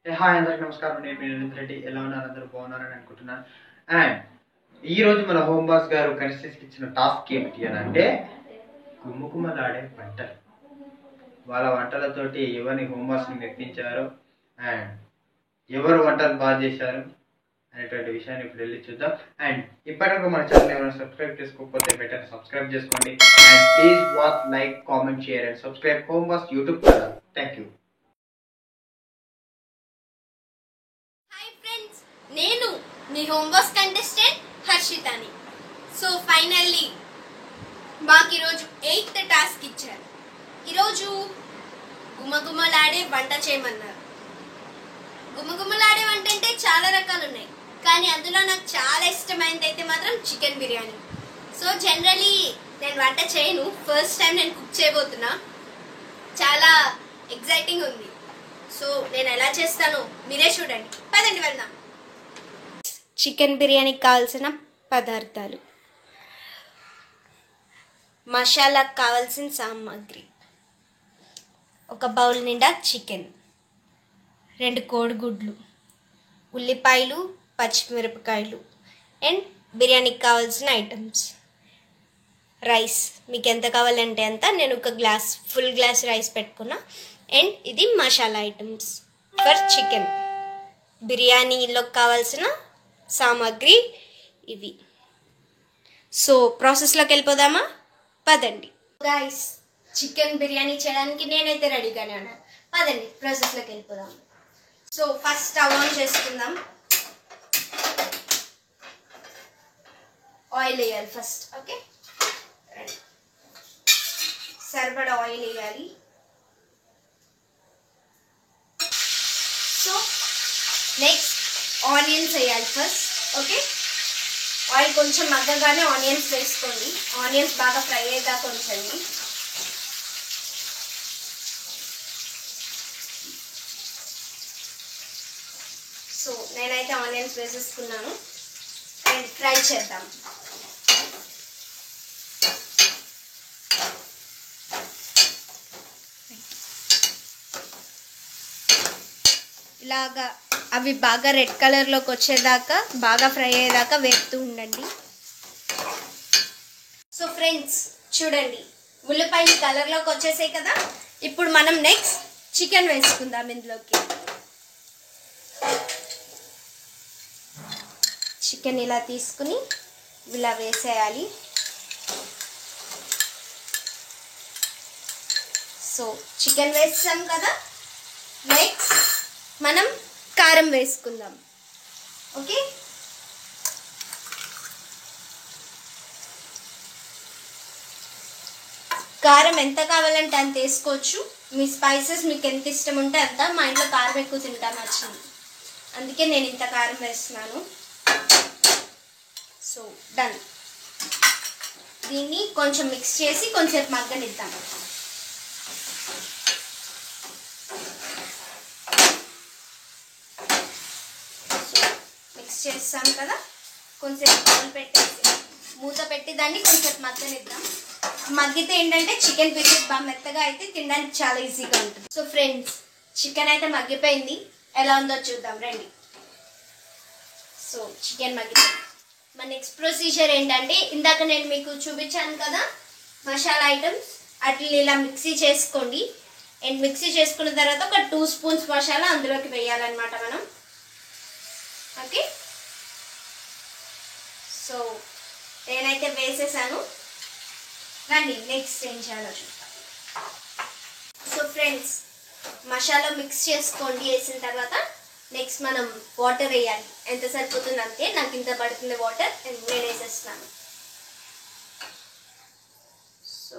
Hi అందరికి నమస్కారం. నేను మీ నరేంద్ర రెడ్డి. ఎలా ఉన్నారు? అందరూ బాగున్నారని అనుకుంటున్నాను. అండ్ ఈరోజు మన హోమ్ బాస్ గారు కన్సిస్టెన్సీకి ఇచ్చిన టాస్క్ ఏమిటి అని అంటే గుమ్మగుమ్మలాడే వంటలు. వాళ్ళ వంటలతోటి ఎవరిని హోమ్ బాస్ని మెప్పించారు అండ్ ఎవరు వంటలు బాగా చేశారు అనేటువంటి విషయాన్ని ఇప్పుడు వెళ్ళి చూద్దాం. అండ్ ఇప్పటివరకు మన ఛానల్ ఎవరైనా సబ్స్క్రైబ్ చేసుకోకపోతే బెటర్ సబ్స్క్రైబ్ చేసుకోండి. And please watch, like, comment, share and subscribe Home Boss YouTube channel. Thank you. నేను నీ హోమ్ బాస్ కంటెస్టెంట్ హర్షితాని. సో ఫైనల్లీ మాకు ఈరోజు 8th టాస్క్ ఇచ్చారు. ఈరోజు గుమ్మగుమ్మలాడే వంట చేయమన్నారు. గుమ్మగుమ్మలాడే వంట అంటే చాలా రకాలు ఉన్నాయి, కానీ అందులో నాకు చాలా ఇష్టమైనది అయితే మాత్రం చికెన్ బిర్యానీ. సో జనరలీ నేను వంట చేయను, ఫస్ట్ టైం నేను కుక్ చేయబోతున్నా. చాలా ఎగ్జైటింగ్ ఉంది. సో నేను ఎలా చేస్తానో మీరే చూడండి. పదండి వెళ్దాం. చికెన్ బిర్యానీకి కావాల్సిన పదార్థాలు: మసాలాకు కావాల్సిన సామాగ్రి, ఒక బౌల్ నిండా చికెన్, 2 కోడిగుడ్లు, ఉల్లిపాయలు, పచ్చిమిరపకాయలు అండ్ బిర్యానీకి కావాల్సిన ఐటమ్స్. రైస్ మీకు ఎంత కావాలంటే అంత. నేను ఒక ఫుల్ గ్లాస్ రైస్ పెట్టుకున్నా. అండ్ ఇది మసాలా ఐటమ్స్ ఫర్ చికెన్. బిర్యానీలో కావాల్సిన సామాగ్రి ఇవి. సో ప్రాసెస్లోకి వెళ్ళిపోదామా? పదండి గైస్. చికెన్ బిర్యానీ చేయడానికి నేనైతే రెడీగానే ఉన్నాను. పదండి ప్రాసెస్లోకి వెళ్ళిపోదాం. సో ఫస్ట్ స్టవ్ ఆన్ చేసుకుందాం. ఆయిల్ వేయాలి ఫస్ట్. ఓకే, సరిపడా ఆయిల్ వేయాలి. సో నెక్స్ట్ ఆనియన్స్ వేయాలి ఫస్ట్. ఓకే, ఆయిల్ కొంచెం మగ్గగానే ఆనియన్స్ వేసుకోండి. ఆనియన్స్ బాగా ఫ్రై అయ్యేదాకా ఉంచండి. సో నేనైతే ఆనియన్స్ వేసేసుకున్నాను అండ్ ఫ్రై చేద్దాం. ఇలాగా అవి బాగా రెడ్ కలర్లోకి వచ్చేదాకా, బాగా ఫ్రై అయ్యేదాకా వేపుతూ ఉండండి. సో ఫ్రెండ్స్ చూడండి, ఉల్లిపాయలు కలర్లోకి వచ్చేసాయి కదా. ఇప్పుడు మనం నెక్స్ట్ చికెన్ వేసుకుందాం ఇందులోకి. చికెన్ ఇలా తీసుకుని ఇలా వేసేయాలి. సో చికెన్ వేసాం కదా. నెక్స్ట్ మనం కారం వేసుకుందాం. ఓకే, కారం ఎంత కావాలంటే అంత వేసుకోవచ్చు. మీ స్పైసెస్ మీకు ఎంత ఇష్టం ఉంటే అంత. మా ఇంట్లో కారం ఎక్కువ తింటాను నచ్చింది, అందుకే నేను ఇంత కారం వేస్తున్నాను. So done. దీన్ని కొంచెం మిక్స్ చేసి కొంచెంసేపు మగ్గనిద్దాం. చేస్తాం కదా. కొంచెం బౌల్ పెట్టేసి మూత పెట్టి దాన్ని కొంచెం మగ్గనిద్దాం. మగ్గితే ఏంటంటే చికెన్ పీసెస్ బాగా మెత్తగా అయితే తినడానికి చాలా ఈజీగా ఉంటుంది. సో ఫ్రెండ్స్ చికెన్ అయితే మగ్గిపోయింది. ఎలా ఉందో చూద్దాం రండి. సో చికెన్ మగ్గిపోయింది. మన నెక్స్ట్ ప్రొసీజర్ ఏంటంటే ఇందాక నేను మీకు చూపించాను కదా మసాలా ఐటమ్స్, అట్లా ఇలా మిక్సీ చేసుకోండి. అండ్ మిక్సీ చేసుకున్న తర్వాత ఒక 2 స్పూన్స్ మసాలా అందులోకి వేయాలన్నమాట మనం. ఓకే, సో నేనైతే వేసేసాను. రండి నెక్స్ట్ ఏం చేయాలో చూద్దాం. సో ఫ్రెండ్స్ మసాలా మిక్స్ చేసుకోండి. వేసిన తర్వాత నెక్స్ట్ మనం వాటర్ వేయాలి. ఎంత సరిపోతుంది అంతే. నాకు ఇంత పడుతుంది వాటర్, నేను వేసేస్తున్నాను. సో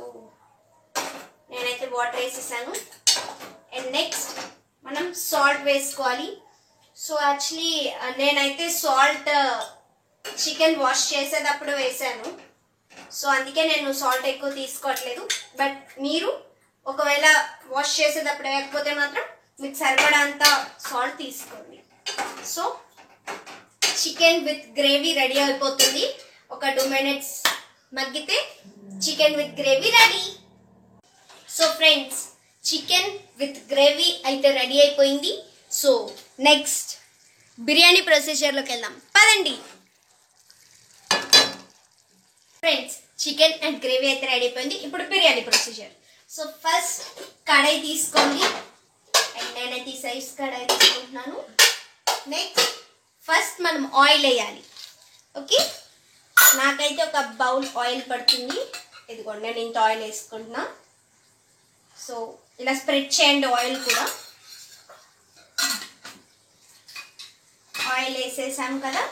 నేనైతే వాటర్ వేసేసాను. అండ్ నెక్స్ట్ మనం సాల్ట్ వేసుకోవాలి. సో యాక్చువల్లీ నేనైతే సాల్ట్ చికెన్ వాష్ చేసేటప్పుడు వేసాను. సో అందుకే నేను సాల్ట్ ఎక్కువ తీసుకోవట్లేదు. బట్ మీరు ఒకవేళ వాష్ చేసేటప్పుడు వేయకపోతే మాత్రం మీకు సరిపడంత సాల్ట్ తీసుకోండి. So chicken with gravy ready అయిపోతుంది. ఒక 2 minutes మగ్గితే chicken with gravy ready. So friends chicken with gravy అయితే రెడీ అయిపోయింది. సో నెక్స్ట్ బిర్యానీ ప్రొసీజర్లోకి వెళ్దాం పదండి ఫ్రెండ్స్. చికెన్ అండ్ గ్రేవీ అయితే రెడీ అయిపోయింది. ఇప్పుడు బిర్యానీ ప్రొసీజర్. సో ఫస్ట్ కడాయి తీసుకోండి. అండ్ నేనైతే ఈ సైజ్ కడాయి తీసుకుంటున్నాను. నెక్స్ట్ ఫస్ట్ మనం ఆయిల్ వేయాలి. ఓకే, నాకైతే ఒక బౌల్ ఆయిల్ పడుతుంది. ఇదిగోండి నేను ఇంత ఆయిల్ వేసుకుంటున్నా. సో ఇలా స్ప్రెడ్ చేయండి ఆయిల్ కూడా. ఆయిల్ వేసేసాం కదా.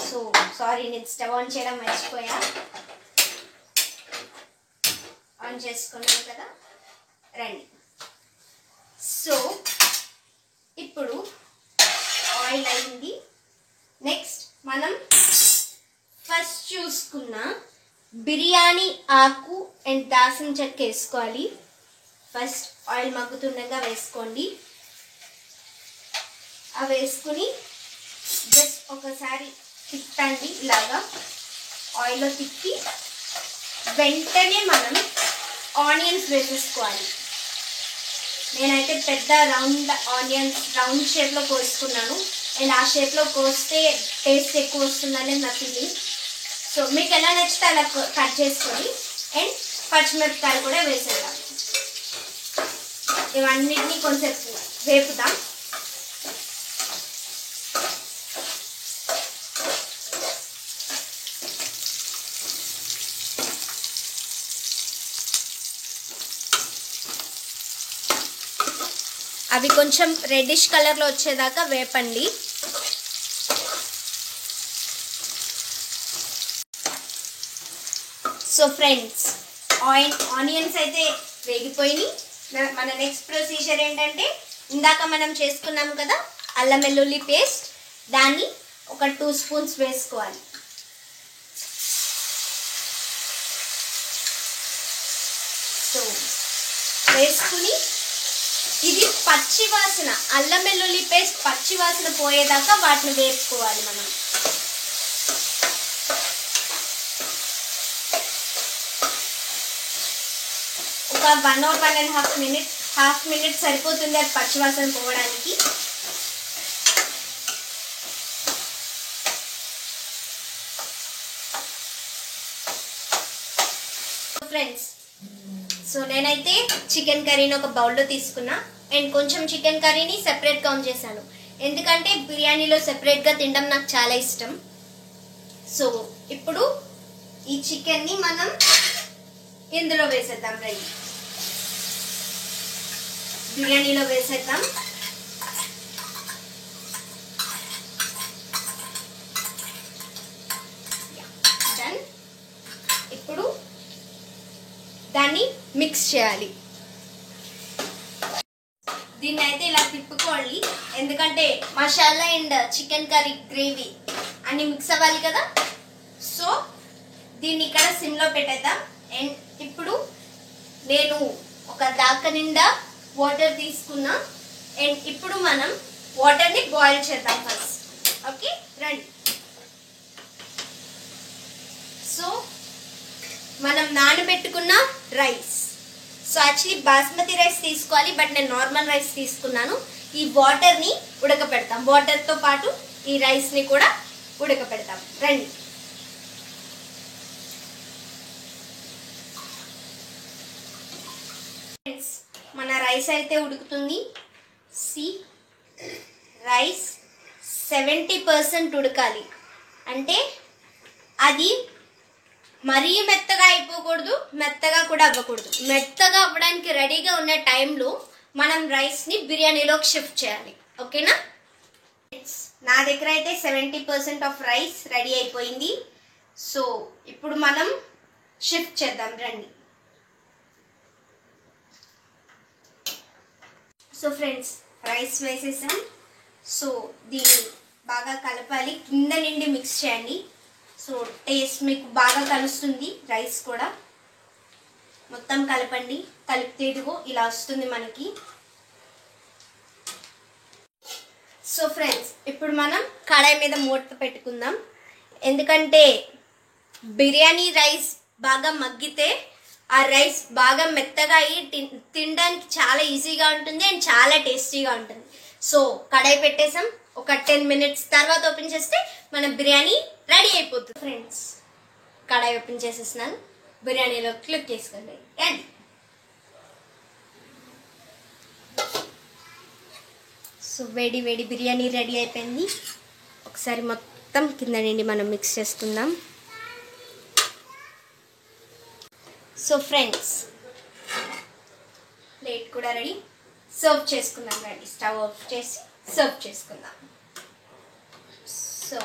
సో సారీ, నేను స్టవ్ ఆన్ చేయడం మర్చిపోయా. ఆన్ చేసుకున్నాను కదా, రండి. సో ఇప్పుడు ఆయిల్ అయింది. నెక్స్ట్ మనం ఫస్ట్ చూసుకున్న బిర్యానీ ఆకు అండ్ దాల్చిన చెక్క వేసుకోవాలి. ఫస్ట్ ఆయిల్ మగ్గుతుండగా వేసుకోండి. అవి వేసుకుని జస్ట్ ఒకసారి తిప్పండి. ఇలాగా ఆయిల్లో తిప్పి వెంటనే మనం ఆనియన్స్ వేసేసుకోవాలి. నేనైతే పెద్ద రౌండ్ ఆనియన్స్ రౌండ్ షేప్లో కోసుకున్నాను. అండ్ ఆ షేప్లో కోస్తే టేస్ట్ ఎక్కువ వస్తుందని నా ఫీలింగ్. సో మీకు ఎలా నచ్చితే అలా కట్ చేసుకొని అండ్ పచ్చిమిరపకాయలు కూడా వేసేద్దాం. ఇవన్నిటిని కొంచెం వేపుదాం. అవి కొంచెం రెడ్డిష్ కలర్లో వచ్చేదాకా వేపండి. సో ఫ్రెండ్స్, ఆనియన్స్ అయితే వేగిపోయినాయి. మన నెక్స్ట్ ప్రొసీజర్ ఏంటంటే ఇందాక మనం చేసుకున్నాం కదా అల్లం వెల్లుల్లి పేస్ట్, దాన్ని ఒక 2 స్పూన్స్ వేసుకోవాలి. సో వేసుకుని ఇది పచ్చి వాసన, అల్లం వెల్లుల్లి పేస్ట్ పచ్చి వాసన పోయేదాకా వాటిని వేపుకోవాలి మనం. ఒక 1 or 1.5 minutes, హాఫ్ మినిట్ సరిపోతుంది అది పచ్చి వాసన పోవడానికి. ఫ్రెండ్స్, సో నేనైతే చికెన్ కర్రీని ఒక బౌల్లో తీసుకున్నా. అండ్ కొంచెం చికెన్ కర్రీని సెపరేట్గా ఉంచేసాను, ఎందుకంటే బిర్యానీలో సెపరేట్గా తినడం నాకు చాలా ఇష్టం. సో ఇప్పుడు ఈ చికెన్ని మనం ఇందులో వేసేద్దాం. రండి, బిర్యానీలో వేసేద్దాం. డన్. ఇప్పుడు దాన్ని మిక్స్ చేయాలి. దీన్ని అయితే ఇలా తిప్పుకోవాలి, ఎందుకంటే masala and chicken curry gravy అన్ని మిక్స్ అవ్వాలి కదా. సో దీన్ని ఇక్కడ సిమ్లో పెట్టేద్దాం. అండ్ ఇప్పుడు నేను ఒక దాక నిండా వాటర్ తీసుకున్నా. అండ్ ఇప్పుడు మనం వాటర్ని బాయిల్ చేద్దాం ఫస్ట్. ఓకే, రండి. సో మనం నానబెట్టుకున్న rice, so actually basmati rice తీసుకోవాలి, బట్ నేను నార్మల్ రైస్ తీసుకున్నాను. ఈ వాటర్ని ఉడకపెడతాం, వాటర్తో పాటు ఈ రైస్ని కూడా ఉడకపెడతాం. రండి. ఫ్రెండ్స్, మన రైస్ అయితే ఉడుకుతుంది. రైస్ 70% ఉడకాలి, అంటే అది మరీ మెత్తగా అయిపోకూడదు, మెత్తగా కూడా అవ్వకూడదు. మెత్తగా అవ్వడానికి రెడీగా ఉన్న టైంలో మనం రైస్ని బిర్యానీలోకి షిఫ్ట్ చేయాలి. ఓకేనా? నా దగ్గర అయితే 70% ఆఫ్ రైస్ రెడీ అయిపోయింది. సో ఇప్పుడు మనం షిఫ్ట్ చేద్దాం. రండి. సో ఫ్రెండ్స్, రైస్ వేసేసాం. సో దీన్ని బాగా కలపాలి, కింద నుండి మిక్స్ చేయండి. సో టేస్ట్ మీకు బాగా కలుస్తుంది. రైస్ కూడా మొత్తం కలపండి. కలిపితే ఇదిగో ఇలా వస్తుంది మనకి. సో ఫ్రెండ్స్, ఇప్పుడు మనం కడాయి మీద మూత పెట్టుకుందాం, ఎందుకంటే బిర్యానీ రైస్ బాగా మగ్గితే ఆ రైస్ బాగా మెత్తగా అయ్యి తినడానికి చాలా ఈజీగా ఉంటుంది అండ్ చాలా టేస్టీగా ఉంటుంది. సో కడాయి పెట్టేసాం. ఒక 10 minutes తర్వాత ఓపెన్ చేస్తే మన బిర్యానీ రెడీ అయిపోతుంది. ఫ్రెండ్స్, కడాయి ఓపెన్ చేసేసినాను. బిర్యానీలో క్లిక్ చేసుకోండి. రండి. సో వేడి వేడి బిర్యానీ రెడీ అయిపోయింది. ఒకసారి మొత్తం కింద నుండి మనం మిక్స్ చేసుకుందాం. సో ఫ్రెండ్స్, ప్లేట్ కూడా రెడీ. సర్వ్ చేసుకుందాం. రండి, స్టవ్ ఆఫ్ చేసి సర్వ్ చేసుకుందాం. సో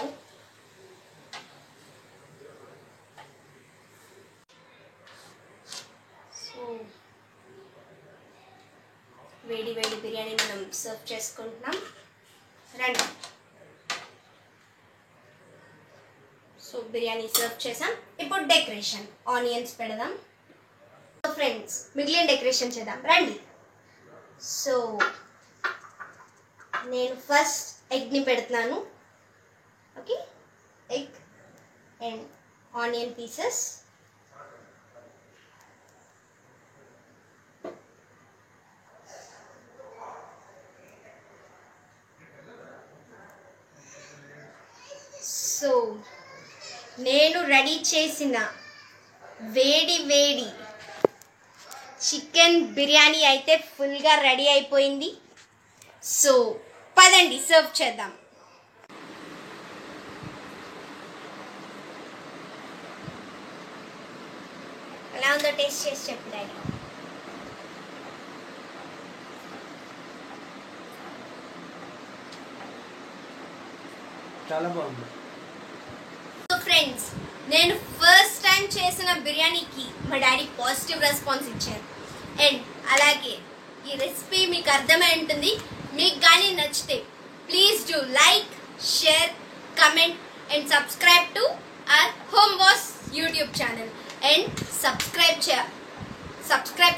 వేడి వేడి బిర్యానీ మనం సర్వ్ చేసుకుంటున్నాం. రండి. సో బిర్యానీ సర్వ్ చేసాం. ఇప్పుడు డెకరేషన్ ఆనియన్స్ పెడదాం. సో ఫ్రెండ్స్, మిగిలిన డెకరేషన్ చేద్దాం. రండి. సో నేను ఫస్ట్ ఎగ్ని పెడుతున్నాను. Okay, egg and onion pieces. So నేను రెడీ చేసిన వేడి వేడి చికెన్ బిర్యానీ అయితే ఫుల్గా రెడీ అయిపోయింది. సో పదండి సర్వ్ చేద్దాం. ఎలా ఉందో టేస్ట్ చేసి చెప్పు డాడీ. చాలా బాగుంది. సో ఫ్రెండ్స్, నేను ఫస్ట్ టైం చేసిన బిర్యానీకి మా డాడీ పాజిటివ్ రెస్పాన్స్ ఇచ్చారు. అండ్ అలాగే ఈ రెసిపీ మీకు అర్థమై ఉంటుంది. మీకు కానీ నచ్చితే please do like, share, comment and subscribe to our home Boss YouTube channel. And subscribe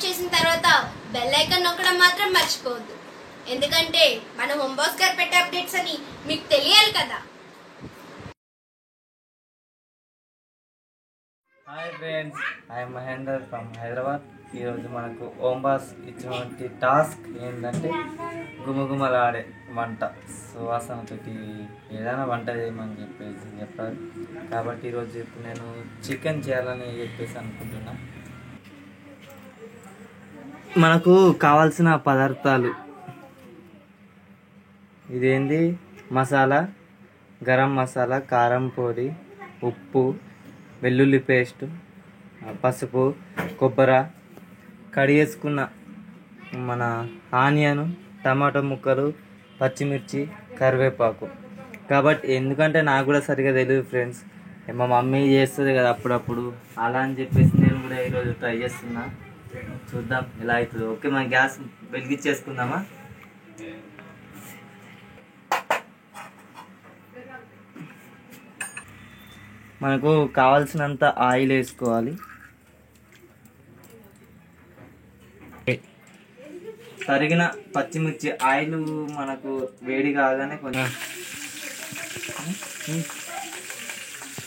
చేసిన తర్వాత బెల్ ఐకాన్ నొక్కడం మాత్రం మర్చిపోవద్దు. ఎందుకంటే మన హోమ్ బాస్ గారు పెట్టే అప్డేట్స్ అని మీకు తెలియాలి కదా. Hi friends, I'm Mahender from Hyderabad. ఈరోజు మనకు ఓంబాస్ ఇచ్చినటువంటి టాస్క్ ఏంటంటే గుమగుమలాడే వంట, సువాసనతోటి ఏదైనా వంట చేయమని చెప్పారు. కాబట్టి ఈరోజు ఇప్పుడు నేను చికెన్ చేయాలని చెప్పేసి అనుకుంటున్నా. మనకు కావాల్సిన పదార్థాలు ఇదేంటి: మసాలా, గరం మసాలా, కారం పొడి, ఉప్పు, వెల్లుల్లి పేస్ట్, పసుపు, కొబ్బరి, కడిగేసుకున్న మన ఆనియన్, టమాటో ముక్కలు, పచ్చిమిర్చి, కరివేపాకు. కాబట్టి ఎందుకంటే నాకు కూడా సరిగా తెలియదు ఫ్రెండ్స్, మా మమ్మీ చేస్తుంది కదా అప్పుడప్పుడు, అలా అని చెప్పేసి నేను కూడా ఈరోజు ట్రై చేస్తున్నా. చూద్దాం ఎలా అవుతుందో. ఓకే, మన గ్యాస్ వెలిగించేసుకుందామా? మనకు కావాల్సినంత ఆయిల్ వేసుకోవాలి. తరిగిన పచ్చిమిర్చి, ఆయిల్ మనకు వేడి కాగానే కొంచెం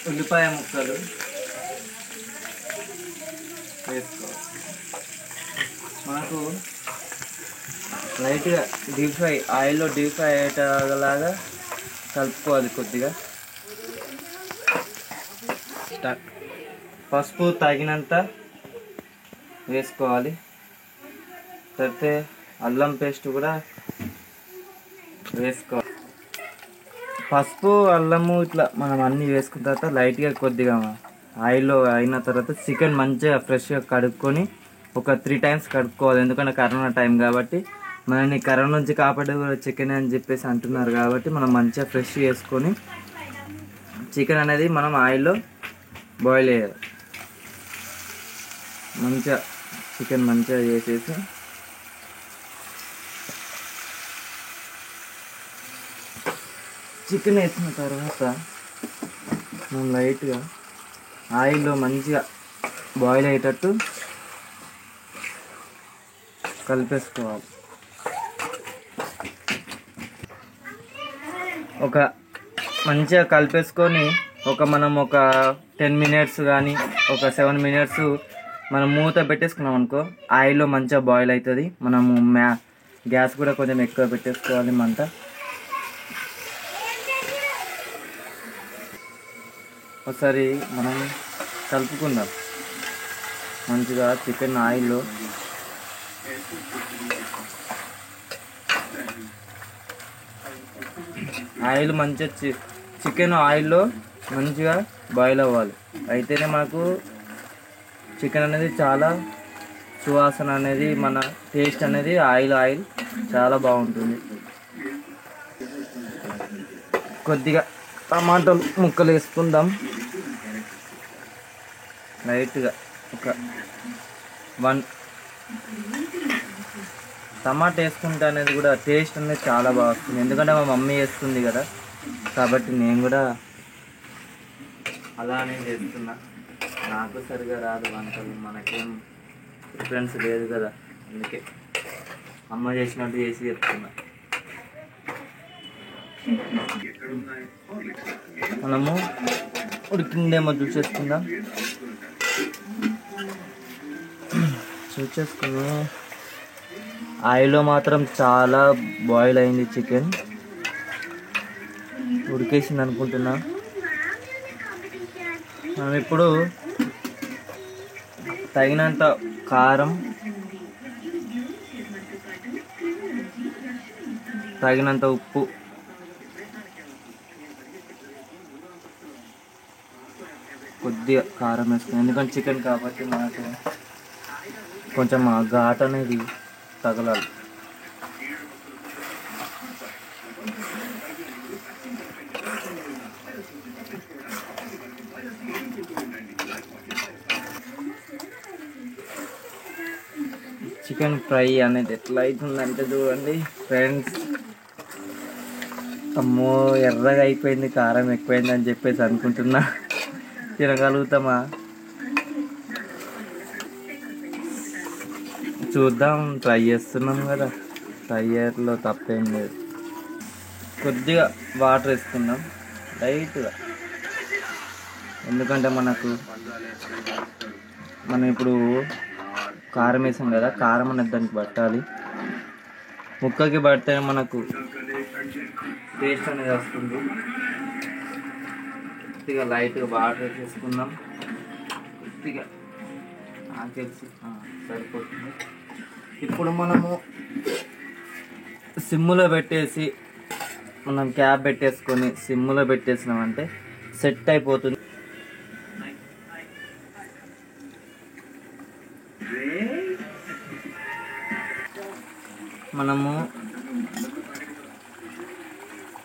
ఉల్లిపాయ ముక్కలు వేసుకోవాలి. మనకు లైట్గా డీప్ ఫ్రై, ఆయిల్లో డీప్ ఫ్రై అయ్యేలాగా కలుపుకోవాలి కొద్దిగా. పసుపు తగినంత వేసుకోవాలి. తర్వాత అల్లం పేస్ట్ కూడా వేసుకోవాలి. పసుపు, అల్లము ఇట్లా మనం అన్నీ వేసుకున్న తర్వాత లైట్గా కొద్దిగా ఆయిల్లో అయిన తర్వాత చికెన్ మంచిగా ఫ్రెష్గా కడుక్కొని ఒక 3 times కడుక్కోవాలి. ఎందుకంటే కరోనా టైం కాబట్టి మనని కరోనా నుంచి కాపాడే చికెన్ అని చెప్పేసి అంటున్నారు. కాబట్టి మనం మంచిగా ఫ్రెష్ చేసుకొని చికెన్ అనేది మనం ఆయిల్లో బాయిల్ చేయాలి. మంచిగా చికెన్ మంచిగా చేసేసి చికెన్ వేసిన తర్వాత మనం లైట్గా ఆయిల్లో మంచిగా బాయిల్ అయ్యేటట్టు కలిపేసుకోవాలి. ఒక మంచిగా కలిపేసుకొని మనం ఒక 10 minutes కానీ ఒక 7 minutes మనం మూత పెట్టేసుకున్నాం అనుకో, ఆయిల్లో మంచిగా బాయిల్ అవుతుంది. మనము గ్యాస్ కూడా కొంచెం ఎక్కువ పెట్టేసుకోవాలి మంట. ఒకసారి మనం కలుపుకుందాం మంచిగా చికెన్ ఆయిల్లో. ఆయిల్ మంచిగా చికెన్ ఆయిల్లో మంచిగా బాయిల్ అవ్వాలి. అయితేనే మనకు చికెన్ అనేది చాలా సువాసన అనేది, మన టేస్ట్ అనేది ఆయిల్ చాలా బాగుంటుంది. కొద్దిగా టమాటాలు ముక్కలు వేసుకుందాం లైట్గా. ఒక 1 టమాటా వేసుకుంటే అనేది కూడా టేస్ట్ అనేది చాలా బాగా వస్తుంది. ఎందుకంటే మా మమ్మీ వేస్తుంది కదా, కాబట్టి నేను కూడా అలానే చేస్తున్నా. నాకు సరిగా రాదు వంటలు, మనకేం ప్రిఫరెన్స్ లేదు కదా, అందుకే అమ్మ చేసినట్టు చేసి చెప్తున్నా. మనము ఉడికిందేమో చూసేసుకుందాం. చూసేసుకుని ఆయిల్లో మాత్రం చాలా బాయిల్ అయింది చికెన్, ఉడికేసింది అనుకుంటున్నా. మనం ఇప్పుడు తగినంత కారం, తగినంత ఉప్పు, కొద్దిగా కారం వేసుకున్నాం. ఎందుకంటే చికెన్ కాబట్టి మనకు కొంచెం ఆ ఘాట్ అనేది తగలాలి. చికెన్ ఫ్రై అనేది ఎట్లా అవుతుందంటే చూడండి ఫ్రెండ్స్, అమ్మో ఎర్రగా అయిపోయింది, కారం ఎక్కువైంది అని చెప్పేసి అనుకుంటున్నా. తినగలుగుతామా చూద్దాం, ట్రై చేస్తున్నాం కదా, ట్రై చేయట్లో తప్పేం లేదు. కొద్దిగా వాటర్ వేసుకుందాం లైట్గా, ఎందుకంటే మనం ఇప్పుడు కారం వేసాం కదా, కారం అనేది దానికి పట్టాలి. ముక్కకి పడితే మనకు టేస్ట్ అనేది వస్తుంది. కొద్దిగా లైట్గా వాటర్ వేసుకుందాం. కొద్దిగా నాకు తెలిసి సరిపోతుంది. ఇప్పుడు మనము సిమ్ములో పెట్టేసి, మనం క్యాప్ పెట్టేసుకొని సిమ్ములో పెట్టేసినామంటే సెట్ అయిపోతుంది. మనము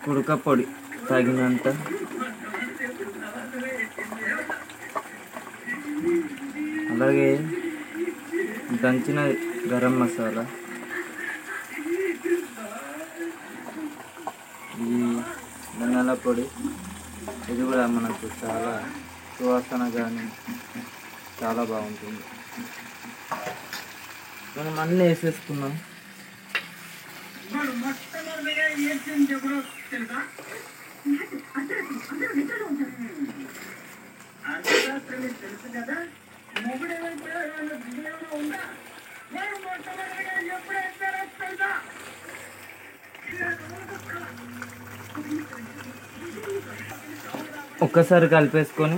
కుడక పొడి తగినంత, అలాగే దంచిన గరం మసాలా, ఈ ధనియాల పొడి, ఇది కూడా మనకు చాలా సువాసన కానీ చాలా బాగుంటుంది. మనం అన్నీ వేసేసుకున్నాం. ఒక్కసారి కలిపేసుకొని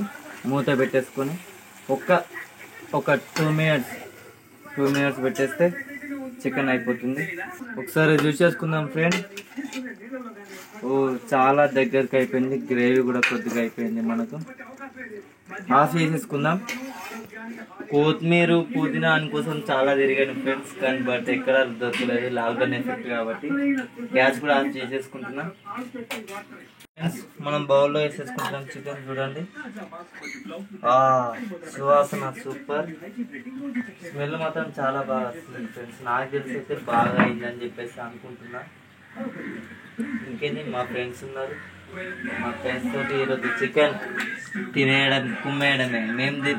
మూత పెట్టేసుకొని ఒక 2 మినిట్స్ పెట్టేస్తే చికెన్ అయిపోతుంది. ఒకసారి చూసేసుకుందాం ఫ్రెండ్. చాలా దగ్గరికి అయిపోయింది, గ్రేవీ కూడా కొద్దిగా అయిపోయింది. మనకు ఆఫ్ చేసేసుకుందాం. కొత్తిమీర పుదీనా అందుకోసం చాలా తిరిగాను ఫ్రెండ్స్, కానీ బట్ ఎక్కడ దొరకలేదు, లాక్డౌన్ ఎఫెక్ట్ కాబట్టి. గ్యాస్ కూడా ఆఫ్ చేసేసుకుంటున్నాం. మనం బౌల్లో వేసేసుకుంటాం చికెన్. చూడండి సువాసన సూపర్, స్మెల్ మాత్రం చాలా బాగా వస్తుంది ఫ్రెండ్స్. నాకు తెలిసి అయితే బాగా అయిందని చెప్పేసి అనుకుంటున్నా. ఇంకేంటి, మా ఫ్రెండ్స్ ఉన్నారు, మా ఫ్రెండ్స్ తోటి ఈరోజు చికెన్ తినేయడం కుమ్మేయడమే.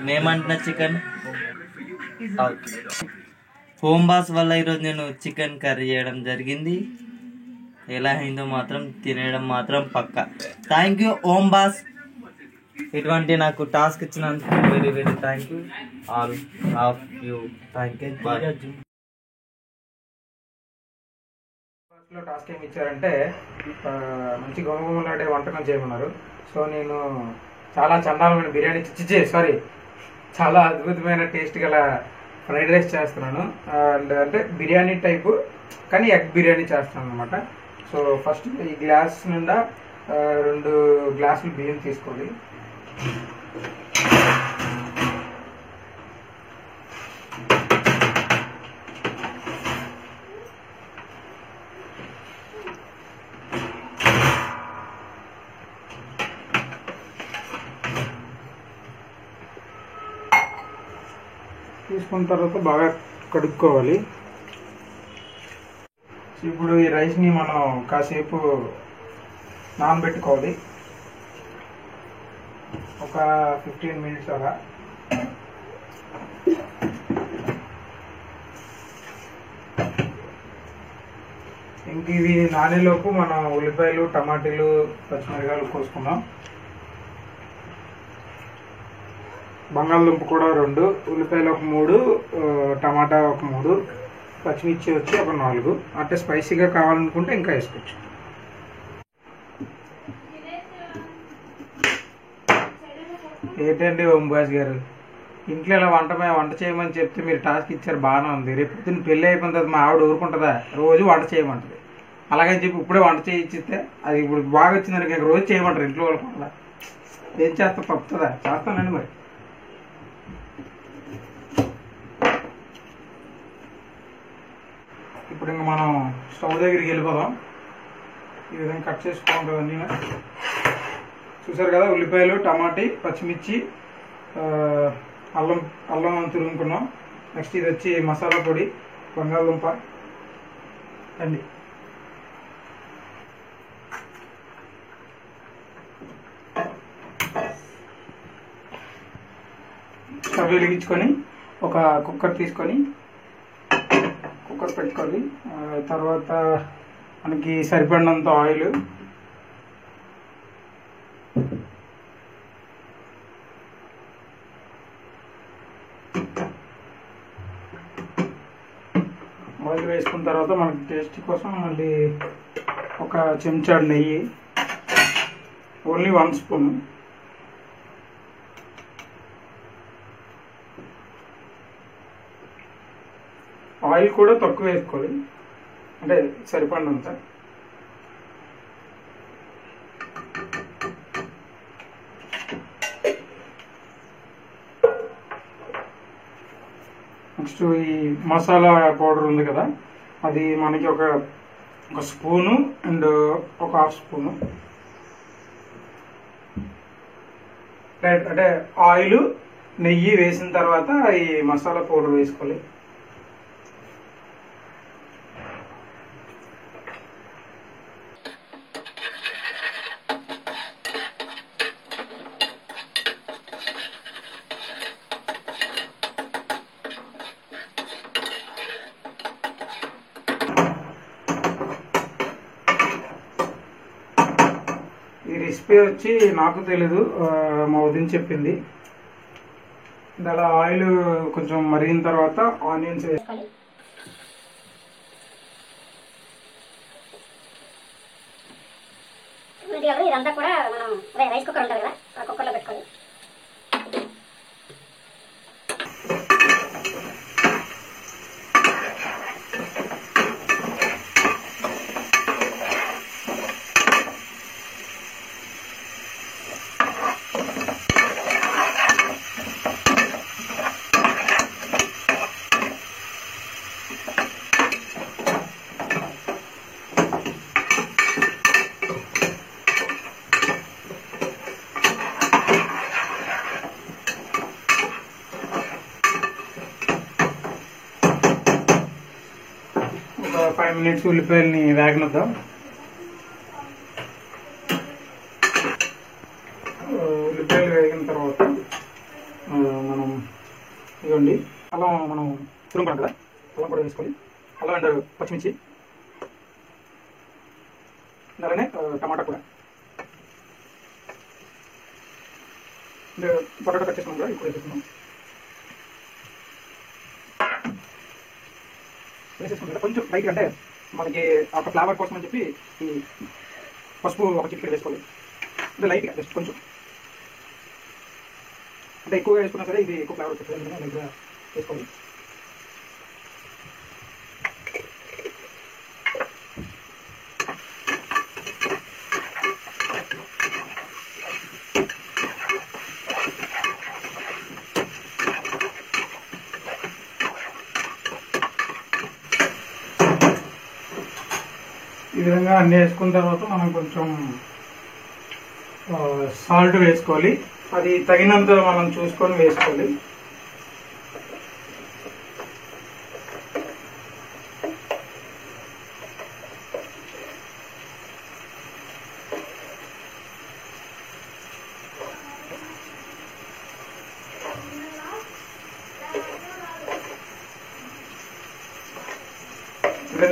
మేమంటున్న చికెన్ హోమ్ బాస్ వల్ల ఈరోజు నేను చికెన్ కర్రీ చేయడం జరిగింది. ఎలా అయిందో మాత్రం తినేయడం మాత్రం పక్క. థ్యాంక్ యూ హోమ్ బాస్, ఇటువంటి నాకు టాస్క్ ఇచ్చినందుకు very very thank you all of you. Thank you. Task ఏమి ఇచ్చారంటే మంచి గుమగుమలాడే వంటకం చేయమన్నారు. సో నేను చాలా చండాలమైన బిర్యానీ చాలా అద్భుతమైన టేస్ట్ గల ఫ్రైడ్ రైస్ చేస్తున్నాను. అండ్ అంటే బిర్యానీ టైపు కానీ ఎగ్ బిర్యానీ చేస్తున్నాను అనమాట. సో ఫస్ట్ ఈ గ్లాస్ నిండా 2 గ్లాసులు బియ్యం తీసుకోవాలి. తీసుకున్న తర్వాత బాగా కడుక్కోవాలి. ఇప్పుడు ఈ రైస్ని మనం కాసేపు నానబెట్టుకోవాలి, ఒక 15 మినిట్స్ అలా. ఇంక ఇవి నానేలోపు మనం ఉల్లిపాయలు, టమాటీలు, పచ్చిమిరకాయలు కోసుకుందాం. బంగాళదుంప కూడా 2, ఉల్లిపాయలు ఒక 3, టమాటా ఒక 3, పచ్చిమిర్చి వచ్చి ఒక 4. అంటే స్పైసీగా కావాలనుకుంటే ఇంకా వేసుకోవచ్చు. ఏంటండి ఓంబాస్ గారు, ఇంట్లో ఇలా వంట చేయమని చెప్తే మీరు టాస్క్ ఇచ్చారు, బాగానే ఉంది. రేపు పొద్దున్న పెళ్ళి అయిపోయిన తర్వాత మా ఆవిడ ఊరుకుంటుందా? రోజు వంట చేయమంటుంది. అలాగని చెప్పి ఇప్పుడే వంట చేయిచ్చిస్తే అది ఇప్పుడు బాగా వచ్చిందని రోజు చేయమంటారు ఇంట్లో వాళ్ళకుండా. ఏం చేస్తా, తప్పుతుందా? చేస్తానండి మరి. ఇప్పుడు ఇంకా మనం స్టవ్ దగ్గరికి వెళ్ళిపోదాం. ఈ విధంగా కట్ చేసుకోవాలి కదండి. చూసారు కదా, ఉల్లిపాయలు, టమాటీ, పచ్చిమిర్చి, అల్లం తురుముకున్నాం. నెక్స్ట్ ఇది వచ్చి మసాలా పొడి, బంగాళదుంప అండి. స్టవ్ వెలిగించుకొని ఒక కుక్కర్ తీసుకొని కుక్కర్ పెట్టుకోవాలి. తర్వాత మనకి సరిపడినంత ఆయిల్, ఆయిల్ వేసుకున్న తర్వాత మనకి టేస్ట్ కోసం మళ్ళీ ఒక చెంచాడు నెయ్యి, ఓన్లీ 1 స్పూన్. ఆయిల్ కూడా తక్కువ వేసుకోవాలి, అంటే సరిపడినంత. నెక్స్ట్ ఈ మసాలా పౌడర్ ఉంది కదా, అది మనకి ఒక స్పూను అండ్ ఒక 1/2 స్పూను. అంటే ఆయిల్, నెయ్యి వేసిన తర్వాత ఈ మసాలా పౌడర్ వేసుకోవాలి. ఈ రెసిపీ వచ్చి నాకు తెలీదు, మా వదిన చెప్పింది. అలా ఆయిల్ కొంచెం మరిగిన తర్వాత ఆనియన్స్ వేసుకోవాలి. ఇదంతా కూడా మనం రైస్ కుక్కర్ ఉంటుంది కదా, ఆ కుక్కర్లో పెట్టుకోవాలి. ఒక 5 మినిట్స్ ఉల్లిపాయలని వేగనిద్దాం. ఉల్లిపాయలు వేగిన తర్వాత మనం ఇవ్వండి అల్లం మనం తురుముకున్నాం కదా, అల్లం కూడా వేసుకోవాలి. అల్లం అండ్ పచ్చిమిర్చి, అలానే టమాటా కూడా, పొటాటో కట్ చేసుకున్నాం కదా, ఇప్పుడు వేసేసుకున్నాం. వేసేసుకుంటాం కొంచెం లైట్, అంటే మనకి ఒక ఫ్లేవర్ కోసం అని చెప్పి ఈ పసుపు ఒక చిటికెడు వేసుకోవాలి. అంటే లైట్గా జస్ట్ కొంచెం, అంటే ఎక్కువగా వేసుకున్నా సరే ఇది ఎక్కువ ఫ్లేవర్ వచ్చేది, లైట్గా వేసుకోవాలి. ఈ విధంగా అన్నీ వేసుకున్న తర్వాత మనం కొంచెం సాల్ట్ వేసుకోవాలి. అది తగినంత మనం చూసుకొని వేసుకోవాలి.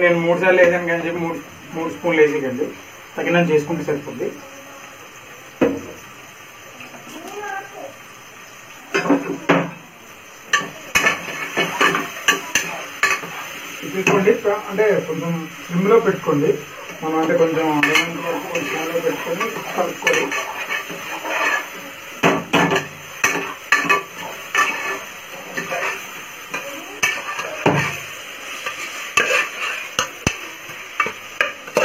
నేను 3 సార్లు వేసాను కానీ చెప్పి 3 స్పూన్లు వేసేయండి, తగినంత చేసుకుంటే సరిపోద్ది. తీసుకోండి, అంటే కొంచెం స్లిమ్లో పెట్టుకోండి. మనం అంటే కొంచెం స్లిమ్లో పెట్టుకొని కలుపుకోవాలి.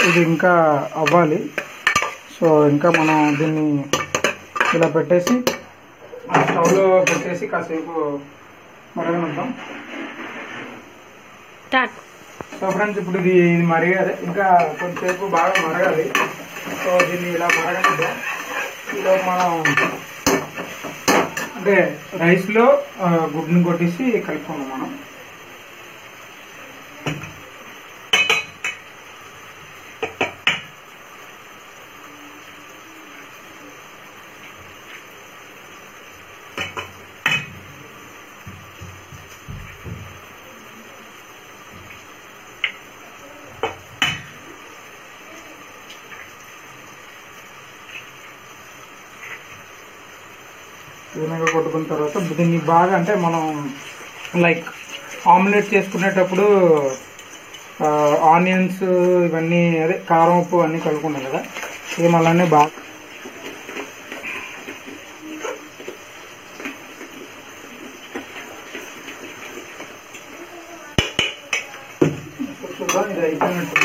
ఇది ఇంకా అవ్వాలి. సో ఇంకా మనం దీన్ని ఇలా పెట్టేసి స్టవ్లో పెట్టేసి కాసేపు మరగనిద్దాం. సో ఫ్రెండ్స్, ఇప్పుడు ఇది మరగాలి, ఇంకా కొంచెంసేపు బాగా మరగాలి. సో దీన్ని ఇలా మరగనిద్దాం. ఇలా మనం అంటే రైస్లో గుడ్డుని కొట్టేసి కలుపుకున్నాం మనం. విధంగా కొట్టుకున్న తర్వాత దీన్ని బాగా అంటే మనం లైక్ ఆమ్లెట్ చేసుకునేటప్పుడు ఆనియన్స్ ఇవన్నీ అదే కారం ఉప్పు అన్నీ కలుపుకుంటాం కదా, ఇది మళ్ళీ బాగా ఇది అయిపోయినట్టుంది.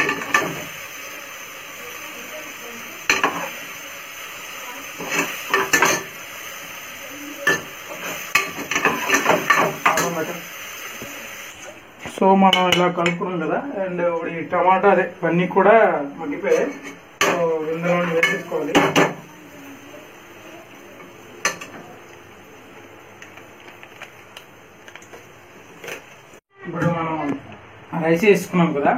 సో మనం ఇలా కలుపుకున్నాం కదా, అండ్ ఈ టమాటా అదే ఇవన్నీ కూడా మగ్గిపోయాయి. సో ఇందులో వేసేసుకోవాలి. ఇప్పుడు మనం రైస్ వేసుకున్నాం కదా,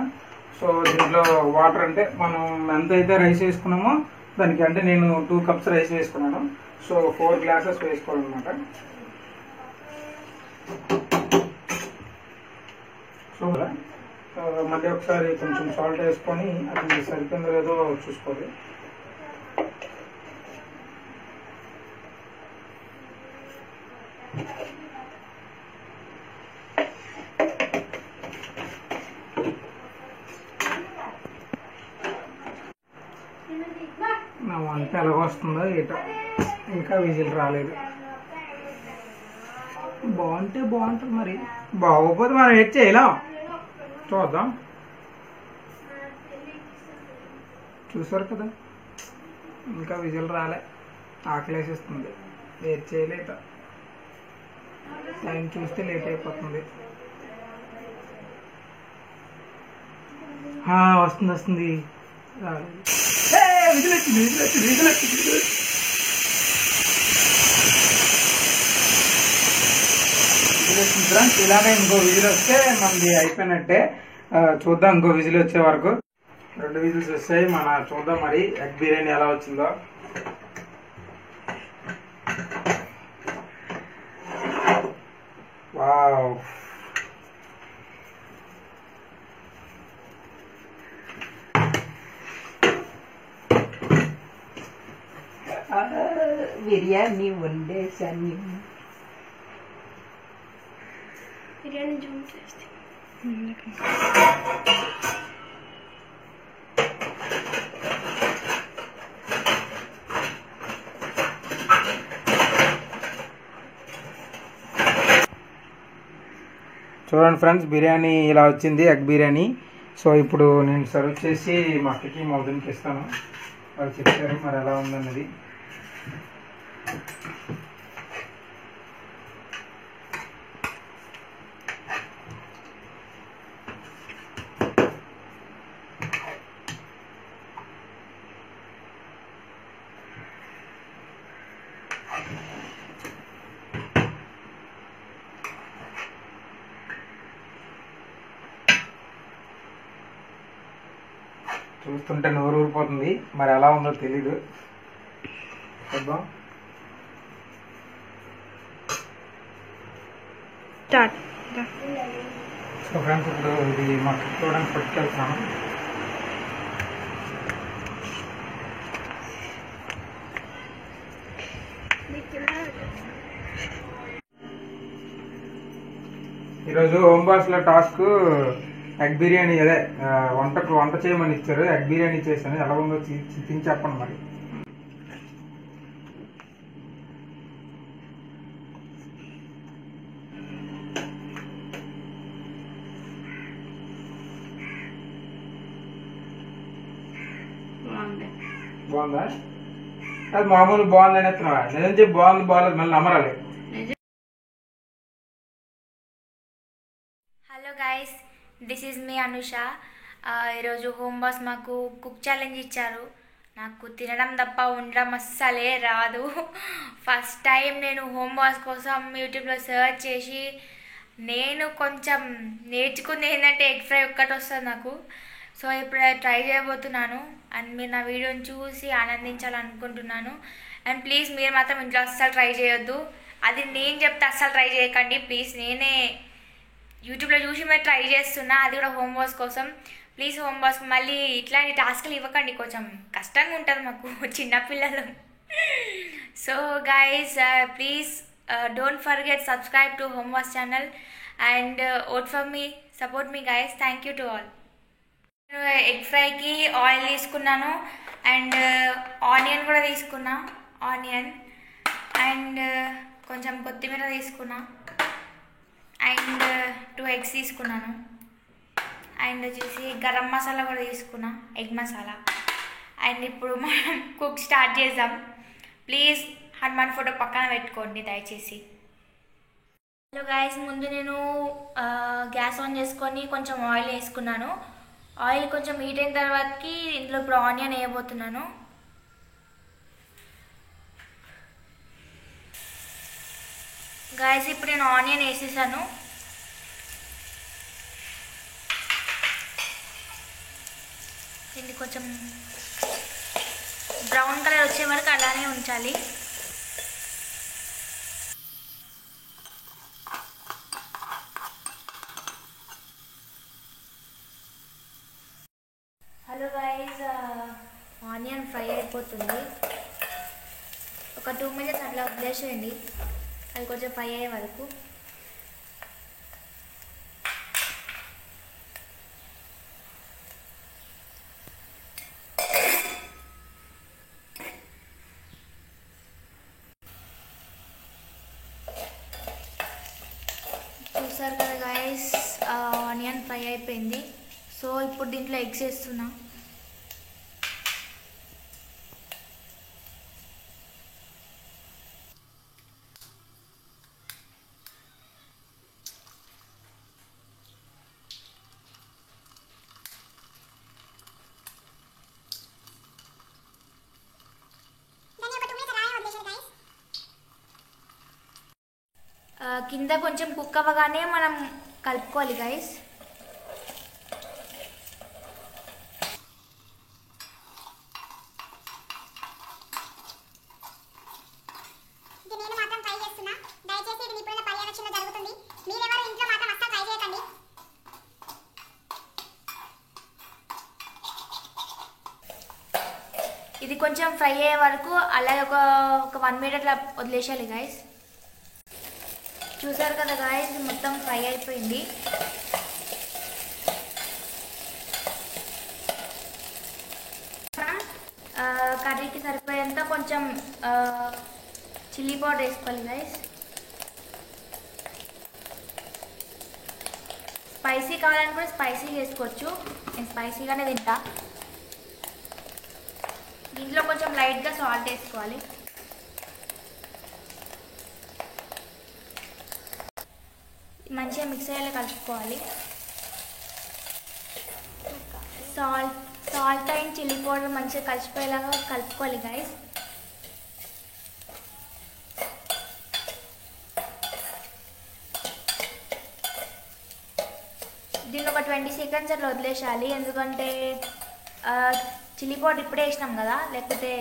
సో దీంట్లో వాటర్ అంటే మనం ఎంత అయితే రైస్ వేసుకున్నామో దానికి, అంటే నేను 2 కప్స్ రైస్ వేసుకున్నాను. సో 4 గ్లాసెస్ వేసుకోవాలన్నమాట. సో మళ్ళీ ఒకసారి కొంచెం సాల్ట్ వేసుకొని అది సరిపోయిందో లేదో చూసుకోవాలి. నా వంట ఎలాగ వస్తుందో ఏటో, ఇంకా విజిల్ రాలేదు. బాగుంటే బాగుంటుంది, మరి బాగోపోతే మనం ఏం చేయలేం. చూద్దాం. చూసారు కదా, ఇంకా విజిల్ రాలే, ఆకలేసేస్తుంది, వెయిట్ చేయలేట. టైం చూస్తే లేట్ అయిపోతుంది. వస్తుంది రాలేదు. విజిల్ వచ్చింది, విజిల్ వచ్చింది, విజిల్ వచ్చింది, విజిల్ వచ్చింది. ఇలానే ఇంకో విజిల్ వస్తే మనది అయిపోయినట్టే. చూద్దాం ఇంకో విజిల్ వచ్చే వరకు. 2 విజిల్స్ వస్తాయి. చూద్దాం మరి ఎగ్ బిర్యానీ ఎలా వచ్చిందో. వావ్, బిర్యానీ వండేసాను. బిర్యానీ జూమ్ చేస్తే చూడండి ఫ్రెండ్స్, బిర్యానీ ఇలా వచ్చింది, ఎగ్ బిర్యానీ. సో ఇప్పుడు నేను సర్వ్ చేసి మా అక్కకి మా వదినకి ఇస్తాను. వాళ్ళు చెప్పారు మరి ఎలా ఉందన్నది. చూస్తుంటే నోరు ఊరిపోతుంది, మరి ఎలా ఉందో తెలీదు. చూద్దాం. సో ఫ్రెండ్స్, ఇప్పుడు ఇది మాకు చూడడానికి పట్టుకెళ్తున్నాను. ఈరోజు హోమ్ బాక్స్లో టాస్క్ ఎగ్ బిర్యానీ, అదే వంట చేయమని ఇచ్చారు. ఎగ్ బిర్యానీ చేశాను, ఎలా ఉందో తిని చెప్పండి మరి. బాగుందా? అది మామూలు బాగుందని ఎత్తున్నావా? నిజం చెప్పి బాగుంది బాగాలేదు మళ్ళీ నమ్మరాలి. హలో గైస్, దిస్ ఈజ్ మీ అనుష. ఈరోజు హోమ్ బాస్ మాకు కుక్ ఛాలెంజ్ ఇచ్చారు. నాకు తినడం తప్ప ఉండడం అస్సలే రాదు. ఫస్ట్ టైం నేను హోమ్ బాస్ కోసం యూట్యూబ్లో సర్చ్ చేసి నేను కొంచెం నేర్చుకుంది ఏంటంటే ఎగ్ ఫ్రై ఒక్కటి వస్తుంది నాకు. సో ఇప్పుడు ట్రై చేయబోతున్నాను అండ్ మీరు నా వీడియోని చూసి ఆనందించాలనుకుంటున్నాను. అండ్ ప్లీజ్ మీరు మాత్రం ఇంట్లో అస్సలు ట్రై చేయొద్దు. అది నేను చెప్తే అస్సలు ట్రై చేయకండి ప్లీజ్. నేనే యూట్యూబ్లో చూసి మీరు ట్రై చేస్తున్నా, అది కూడా హోమ్ వాష్ కోసం. ప్లీజ్ హోమ్ వాష్ మళ్ళీ ఇట్లాంటి టాస్క్లు ఇవ్వకండి, కొంచెం కష్టంగా ఉంటుంది మాకు చిన్నపిల్లలు. So guys please don't forget subscribe to home wash channel and vote for me, support me guys. Thank you to all. Egg ఫ్రైకి ఆయిల్ తీసుకున్నాను అండ్ ఆనియన్ కూడా తీసుకున్నా, ఆనియన్ అండ్ కొంచెం కొత్తిమీర తీసుకున్నా అండ్ 2 ఎగ్స్ తీసుకున్నాను అండ్ వచ్చేసి గరం మసాలా కూడా తీసుకున్నా, ఎగ్ మసాలా. అండ్ ఇప్పుడు మనం కుక్ స్టార్ట్ చేద్దాం. ప్లీజ్ హనుమాన్ ఫోటో పక్కన పెట్టుకోండి దయచేసి. హలో గాయస్, ముందు నేను గ్యాస్ ఆన్ చేసుకొని కొంచెం ఆయిల్ వేసుకున్నాను. ఆయిల్ కొంచెం హీట్ అయిన తర్వాతకి ఇందులో ఇప్పుడు ఆనియన్ వేయబోతున్నాను. గాయస్ ఇప్పుడు నేను ఆనియన్ వేసేసాను. దీన్ని కొంచెం బ్రౌన్ కలర్ వచ్చే వరకు అలానే ఉంచాలి. హలో గైస్, ఆనియన్ ఫ్రై అయిపోతుంది. ఒక 2 మినిట్స్ అట్లా వదిలేసేయండి, అది కొంచెం ఫ్రై అయ్యే వరకు. చూసారు కదా గైస్, ఆనియన్ ఫ్రై అయిపోయింది. సో ఇప్పుడు దీంట్లో ఎగ్స్ వేస్తున్నా. కింద కొంచెం కుక్ అవ్వగానే మనం కలుపుకోవాలి గైస్. ఇది కొంచెం ఫ్రై అయ్యే వరకు అలాగే ఒక 1 మినిట్ అట్లా వదిలేసేయాలి గైస్. చూసారు కదా గాయస్, ఇది మొత్తం ఫ్రై అయిపోయింది. కర్రీకి సరిపోయేంత కొంచెం చిల్లీ పౌడర్ వేసుకోవాలి గైస్. స్పైసీ కావాలని కూడా స్పైసీ చేసుకోవచ్చు. నేను స్పైసీగానే తింటా. దీంట్లో కొంచెం లైట్గా సాల్ట్ వేసుకోవాలి. మంచిగా మిక్స్ అయ్యేలా కలుపుకోవాలి. సాల్ట్ అండ్ చిల్లీ పౌడర్ మంచిగా కలిసిపోయేలాగా కలుపుకోవాలి గైస్. దీన్ని ఒక 20 seconds అట్లా వదిలేసాలి. ఎందుకంటే చిల్లీ పౌడర్ ఇప్పుడే వేసినాం కదా, లేకపోతే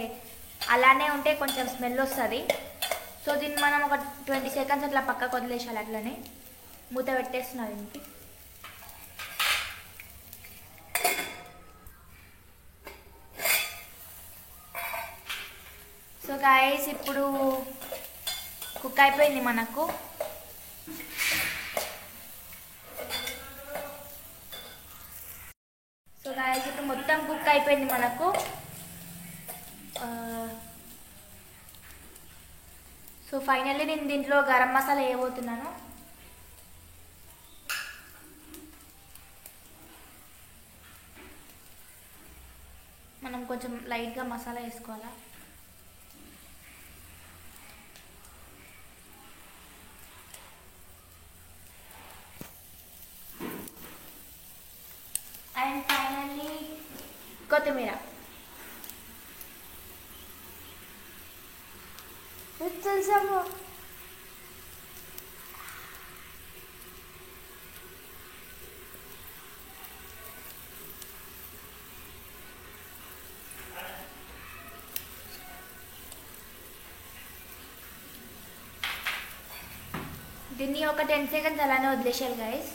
అలానే ఉంటే కొంచెం స్మెల్ వస్తుంది. సో దీన్ని మనం ఒక 20 seconds అట్లా పక్కకు వదిలేసాలి. అట్లనే మూత పెట్టేస్తున్నా దీనికి. సో గాయస్ ఇప్పుడు కుక్ అయిపోయింది మనకు. సో గాయస్ ఇప్పుడు మొత్తం కుక్ అయిపోయింది మనకు. సో ఫైనల్లీ నేను దీంట్లో గరం మసాలా వేయబోతున్నాను. మనం కొంచెం లైట్గా మసాలా వేసుకోవాలా. అండ్ ఫైనల్లీ కొత్తిమీర. తెలుసాము దీన్ని ఒక 10 seconds అలానే వదిలేసారు గైస్.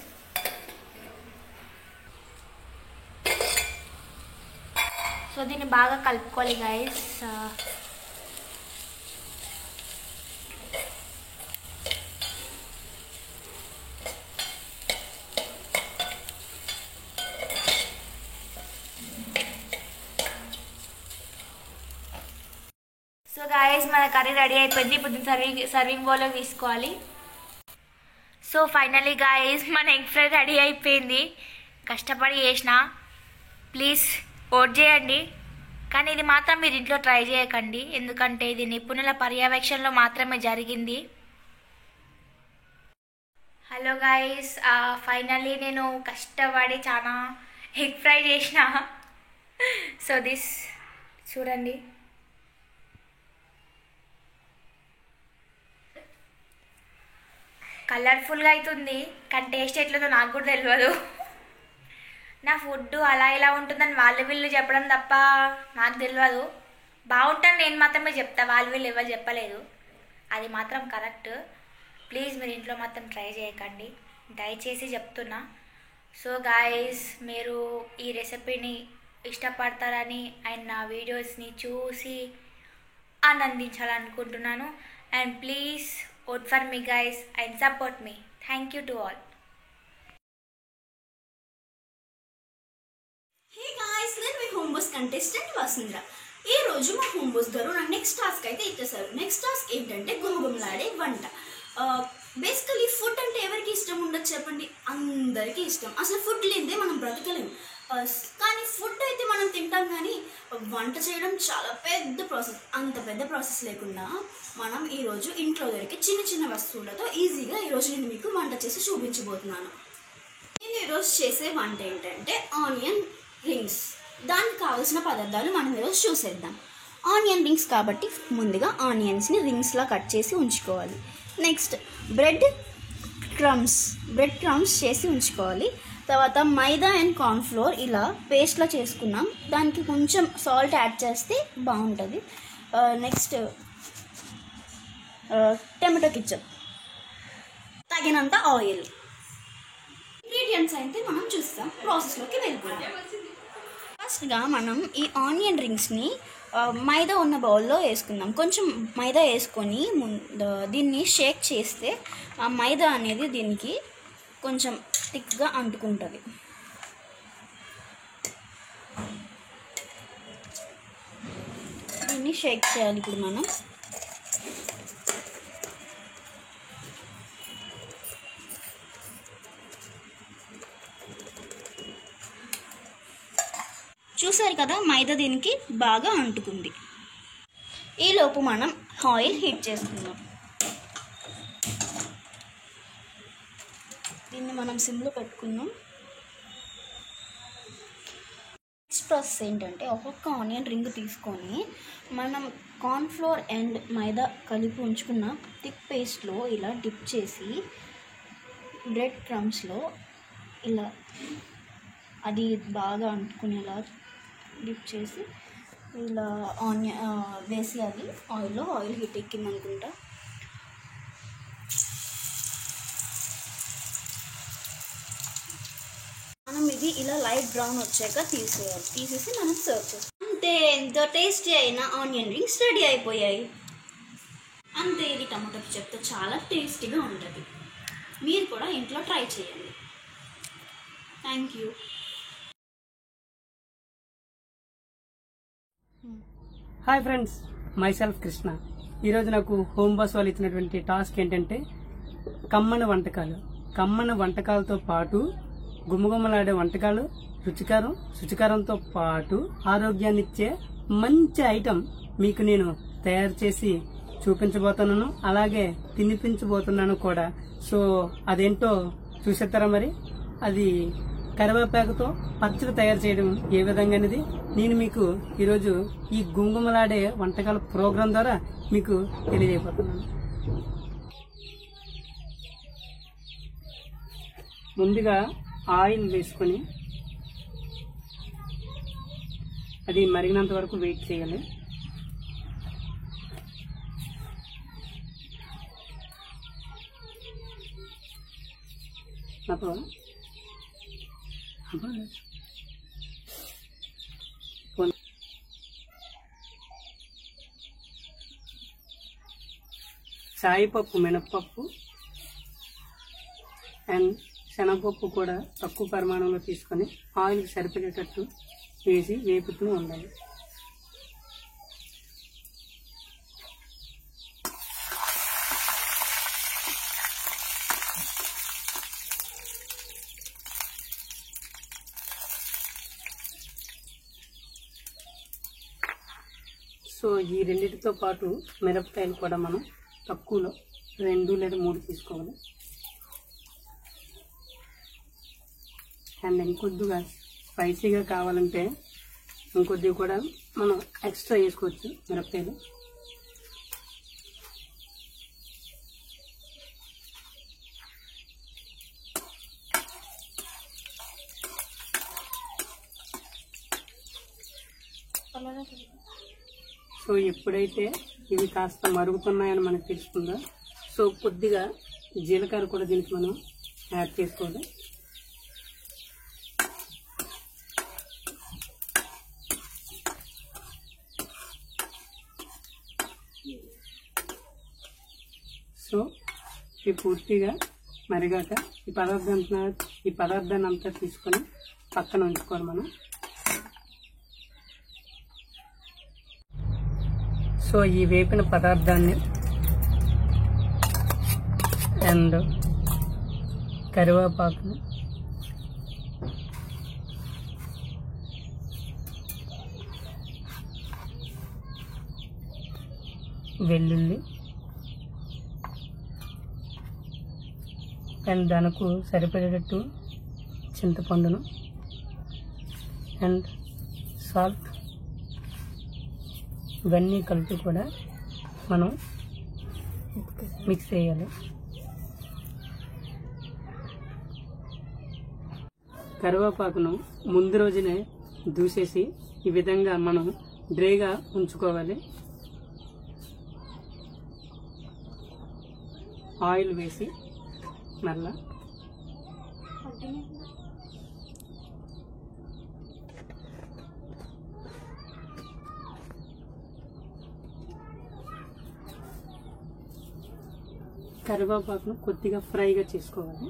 సో దీన్ని బాగా కలుపుకోవాలి గైస్. సో గాయస్ మన కర్రీ రెడీ అయిపోయింది. ఇప్పుడు దీన్ని సర్వింగ్ బౌల్లో తీసుకోవాలి. సో ఫైనలీ గాయస్ మన ఎగ్ ఫ్రై రెడీ అయిపోయింది. కష్టపడి చేసిన, ప్లీజ్ ఓట్ చేయండి. కానీ ఇది మాత్రం మీరు ఇంట్లో ట్రై చేయకండి, ఎందుకంటే ఇది నిపుణుల పర్యవేక్షణలో మాత్రమే జరిగింది. హలో గాయస్, ఫైనలీ నేను కష్టపడి చాలా ఎగ్ ఫ్రై చేసిన. సో దిస్ చూడండి. కలర్ఫుల్గా అవుతుంది, కానీ టేస్ట్ ఎట్లుందో నాకు కూడా తెలియదు. నా ఫుడ్ అలా ఇలా ఉంటుందని వాళ్ళు వీళ్ళు చెప్పడం తప్ప నాకు తెలియదు. బాగుంటుంది నేను మాత్రమే చెప్తా, వాళ్ళు వీళ్ళు ఎవరు చెప్పలేదు. అది మాత్రం కరెక్ట్. ప్లీజ్ మీరు ఇంట్లో మాత్రం ట్రై చేయకండి, దయచేసి చెప్తున్నా. సో గాయస్, మీరు ఈ రెసిపీని ఇష్టపడతారని అండ్ నా వీడియోస్ని చూసి ఆనందించాలనుకుంటున్నాను. And please vote for me guys and support me. Thank you to all. Hey guys, నేను మీ హోమ్ బస్ కంటెస్టెంట్ వసుంధర. ఈ రోజు మా హోమ్ బస్ గారు నా నెక్స్ట్ టాస్క్ అయితే ఇచ్చేసారు. నెక్స్ట్ టాస్క్ ఏంటంటే గుమగుమలాడే వంట. బేసికలీ ఫుడ్ అంటే ఎవరికి ఇష్టం ఉండదు చెప్పండి? అందరికీ ఇష్టం. అసలు ఫుడ్ లేనిదే మనం బ్రతకలేము. కానీ ఫుడ్ అయితే మనం తింటాం, కానీ వంట చేయడం చాలా పెద్ద ప్రాసెస్. అంత పెద్ద ప్రాసెస్ లేకుండా మనం ఈరోజు ఇంట్లో దొరికే చిన్న చిన్న వస్తువులతో ఈజీగా ఈరోజు నేను మీకు వంట చేసి చూపించబోతున్నాను. నేను ఈరోజు చేసే వంట ఏంటంటే ఆనియన్ రింగ్స్. దానికి కావాల్సిన పదార్థాలు మనం ఈరోజు చూసేద్దాం. ఆనియన్ రింగ్స్ కాబట్టి ముందుగా ఆనియన్స్ని రింగ్స్లా కట్ చేసి ఉంచుకోవాలి. నెక్స్ట్ బ్రెడ్ క్రమ్స్ చేసి ఉంచుకోవాలి. తర్వాత మైదా అండ్ కార్న్ఫ్లోర్ ఇలా పేస్ట్లా చేసుకున్నాం. దానికి కొంచెం సాల్ట్ యాడ్ చేస్తే బాగుంటుంది. నెక్స్ట్ టమాటో కెచప్, తగినంత ఆయిల్. ఇంగ్రీడియంట్స్ అయితే మనం చూస్తాం, ప్రాసెస్లోకి వెళ్ళిపోతాం. ఫస్ట్గా మనం ఈ ఆనియన్ రింగ్స్ని మైదా ఉన్న బౌల్లో వేసుకుందాం. కొంచెం మైదా వేసుకొని దీన్ని షేక్ చేస్తే ఆ మైదా అనేది దీనికి కొంచెం థిక్గా అంటుకుంటుంది. దీన్ని షేక్ చేయాలి ఇప్పుడు మనం. చూసారు కదా, మైదా దీనికి బాగా అంటుకుంది. ఈలోపు మనం ఆయిల్ హీట్ చేసుకుందాం. దీన్ని మనం సిమ్లో పెట్టుకుందాం. నెక్స్ట్ ప్రాసెస్ ఏంటంటే, ఒక్కొక్క ఆనియన్ రింగ్ తీసుకొని మనం కార్న్ఫ్లోర్ అండ్ మైదా కలిపి ఉంచుకున్న థిక్ పేస్ట్లో ఇలా డిప్ చేసి బ్రెడ్ క్రమ్స్లో ఇలా అది బాగా అంటుకునేలా డిప్ చేసి ఇలా ఆనియన్ వేసి అది ఆయిల్ హీట్ ఎక్కిందనుకుంటా. మనం ఇది ఇలా లైట్ బ్రౌన్ వచ్చాక తీసేసి మనం సర్వ్ చేస్తాం. అంతే, ఎంతో టేస్టీ అయిన ఆనియన్ రింగ్స్ రెడీ అయిపోయాయి. అంతే, ఇది టమాటో కెచప్తో చాలా టేస్టీగా ఉంటుంది. మీరు కూడా ఇంట్లో ట్రై చేయండి. Thank you. Hi friends, myself Krishna. ఈరోజు నాకు హోమ్ బాస్ వాళ్ళు ఇచ్చినటువంటి టాస్క్ ఏంటంటే కమ్మని వంటకాలతో పాటు గుమగుమలాడే వంటకాలు, శుచికారంతో పాటు ఆరోగ్యాన్ని ఇచ్చే మంచి ఐటెం మీకు నేను తయారు చేసి చూపించబోతున్నాను, అలాగే తినిపించబోతున్నాను కూడా. సో అదేంటో చూసేస్తారా? మరి అది కరివేపాకుతో పచ్చడి తయారు చేయడం ఏ విధంగా అనేది నేను మీకు ఈరోజు ఈ గుమగుమలాడే వంటకాల ప్రోగ్రాం ద్వారా మీకు తెలియజేయబోతున్నాను. ముందుగా ఆయిల్ వేసుకొని అది మరిగినంత వరకు వెయిట్ చేయాలి. సాయిపప్పు, మినప్పప్పు అండ్ శనగపప్పు కూడా తక్కువ పరిమాణంలో తీసుకొని ఆయిల్కి సరిపడేటట్టు వేసి వేపుతూ ఉండాలి. సో ఈ రెండింటితో పాటు మిరపకాయలు కూడా మనం తక్కువలో 2 లేదా 3 తీసుకోవాలి. అండ్ ఇంకొద్దిగా స్పైసీగా కావాలంటే ఇంకొద్దిగా కూడా మనం ఎక్స్ట్రా వేసుకోవచ్చు మిరపకాయలు. సో ఎప్పుడైతే ఇవి కాస్త మరుగుతున్నాయని మనకు తెలుస్తుందో, సో కొద్దిగా జీలకర్ర కూడా దీనికి మనం యాడ్ చేసుకోవాలి. సో ఇవి పూర్తిగా మరిగాక ఈ పదార్థాన్ని అంతా తీసుకొని పక్కన ఉంచుకోవాలి మనం. సో ఈ వేపిన పదార్థాన్ని అండ్ కరివేపాకుని వెల్లుల్లి అండ్ దానికి సరిపడేటట్టు చింతపండును అండ్ సాల్ట్ ఇవన్నీ కలిపి కూడా మనం మిక్స్ చేయాలి. కరివేపాకును ముందు రోజునే దూసేసి ఈ విధంగా మనం డ్రైగా ఉంచుకోవాలి. ఆయిల్ వేసి మళ్ళా కరివేపాకును కొద్దిగా ఫ్రైగా చేసుకోవాలి.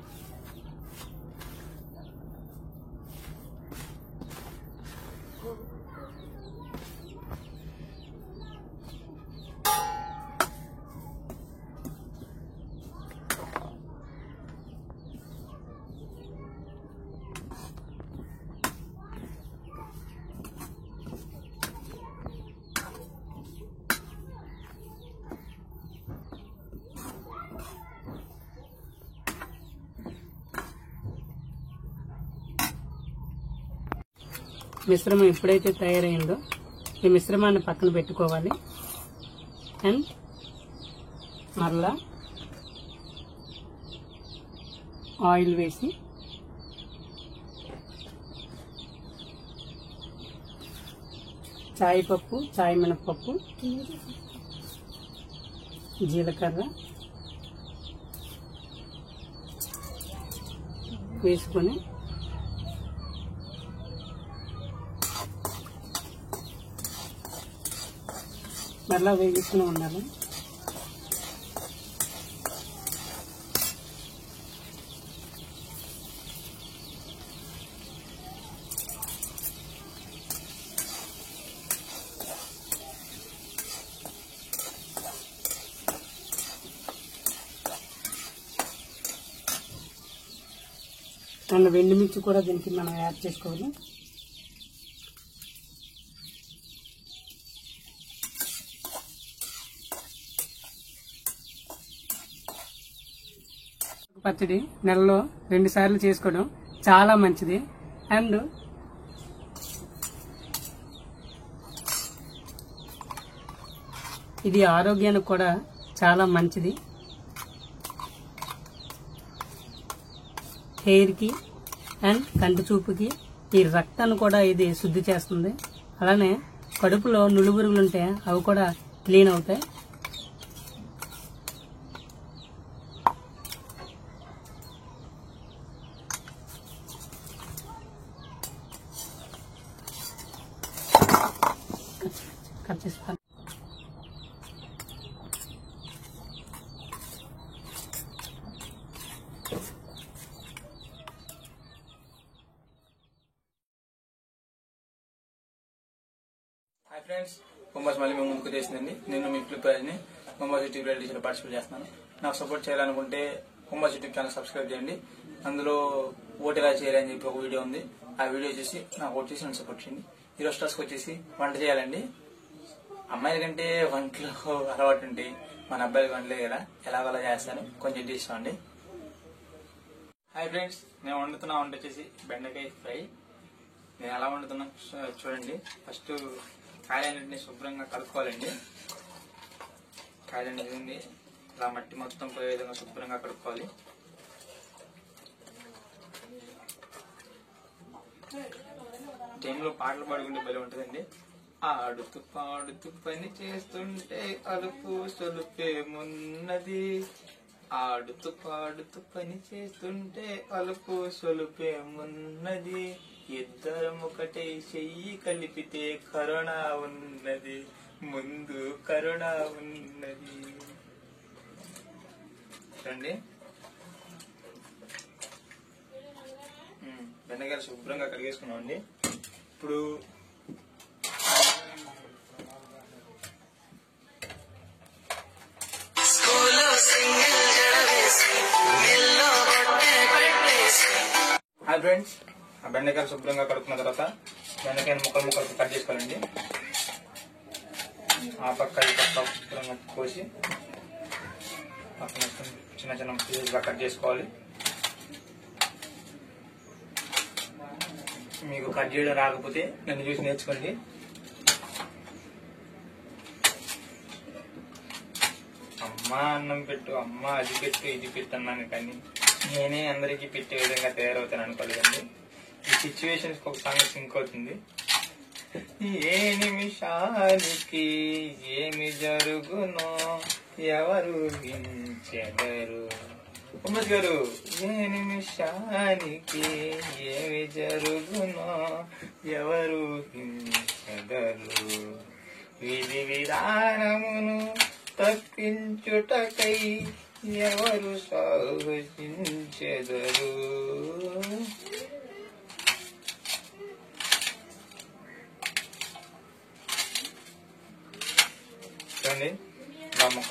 మిశ్రమం ఎప్పుడైతే తయారైందో ఈ మిశ్రమాన్ని పక్కన పెట్టుకోవాలి. అండ్ మరలా ఆయిల్ వేసి చాయ్ పప్పు, చాయ్ మినపప్పు, జీలకర్ర వేసుకొని మరలా వేగిస్తూనే ఉండాలి. అండ్ వెండిమిర్చి కూడా దీనికి మనం యాడ్ చేసుకోవాలి. పచ్చడి నెలలో 2 సార్లు చేసుకోవడం చాలా మంచిది. అండ్ ఇది ఆరోగ్యానికి కూడా చాలా మంచిది. హెయిర్కి అండ్ కంటి చూపుకి, ఈ రక్తాన్ని కూడా ఇది శుద్ధి చేస్తుంది. అలానే కడుపులో నులుబురుగులు ఉంటే అవి కూడా క్లీన్ అవుతాయి. కట్ చేస్తాను. హాయ్ ఫ్రెండ్స్, హోంబాస్ మళ్ళీ మేము ముందుకు చేసిందండి. నేను మీ ఫ్లిప్రాజ్ని హోంబాస్ యూట్యూబ్ రియాలిటీలో పార్టిసిపేట్ చేస్తున్నాను. నాకు సపోర్ట్ చేయాలనుకుంటే హోంబాస్ యూట్యూబ్ ఛానల్ సబ్స్క్రైబ్ చేయండి. అందులో ఓటు ఎలా చేయాలి అని చెప్పి ఒక వీడియో ఉంది. ఆ వీడియో చేసి నాకు ఓటు చేసి నన్ను సపోర్ట్ చేయండి. ఈరోజు టాస్క్ వచ్చేసి వంట చేయాలండి. అమ్మాయిల కంటే వంటలో అలవాటు ఉంటాయి, మన అబ్బాయిలకి వంటలే కదా, ఎలాగోలా చేస్తాను. కొంచెం తీసుకోండి. హాయ్ ఫ్రెండ్స్, నేను వండుతున్న వంట వచ్చేసి బెండకాయ ఫ్రై. నేను ఎలా వండుతున్నా చూడండి. ఫస్ట్ కాయలన్నింటినీ శుభ్రంగా కడుక్కోవాలండి. కాయలన్నింటినీ ఇలా మట్టి మొత్తం పోయే విధంగా శుభ్రంగా కడుక్కోవాలి. టైంలో పాటలు పాడుకుంటే భలే ఉంటుందండి. ఆడుతూ పాడుతూ పని చేస్తుంటే అలుపు సొలుపేమున్నది, ఆడుతూ పాడుతూ పని చేస్తుంటే అలుపు సొలుపేమున్నది, ఇద్దరం ఒకటే చెయ్యి కలిపితే కరుణ ఉన్నది, ముందు కరుణ ఉన్నది. రండి, బెండకాయలు శుభ్రంగా కడిగేసుకున్నామండి. ఇప్పుడు హాయ్ ఫ్రెండ్స్, ఆ బెండకాయలు శుభ్రంగా కడుక్కున్న తర్వాత బెండకాయలు ముక్కలు కట్ చేసుకోవాలండి. ఆ పక్క ఈ పక్క శుభ్రంగా కోసి పక్కన చిన్న చిన్న పీసులుగా కట్ చేసుకోవాలి. మీకు కట్ చేయడం రాకపోతే నన్ను చూసి నేర్చుకోండి. అమ్మ అన్నం పెట్టు, అమ్మ అది పెట్టు, ఇది పెట్టు అన్నాను, కానీ నేనే అందరికీ పెట్టే విధంగా తయారవుతాను అనుకోలేదండి. ఈ సిచ్యువేషన్స్ ఒక సాంగ్ సింక్ అవుతుంది. ఏ నిమిషానికి ఏమి జరుగునో ఎవరు ఊహించెదరు. ఉమ్మస్ గారు, ఏ నిమిషానికి ఏమి జరుగునో ఎవరు ఊహించెదరు, విధి విధానమును తప్పించుటకై ఎవరు సాహసించెదరు. చూడండి, నా ముఖ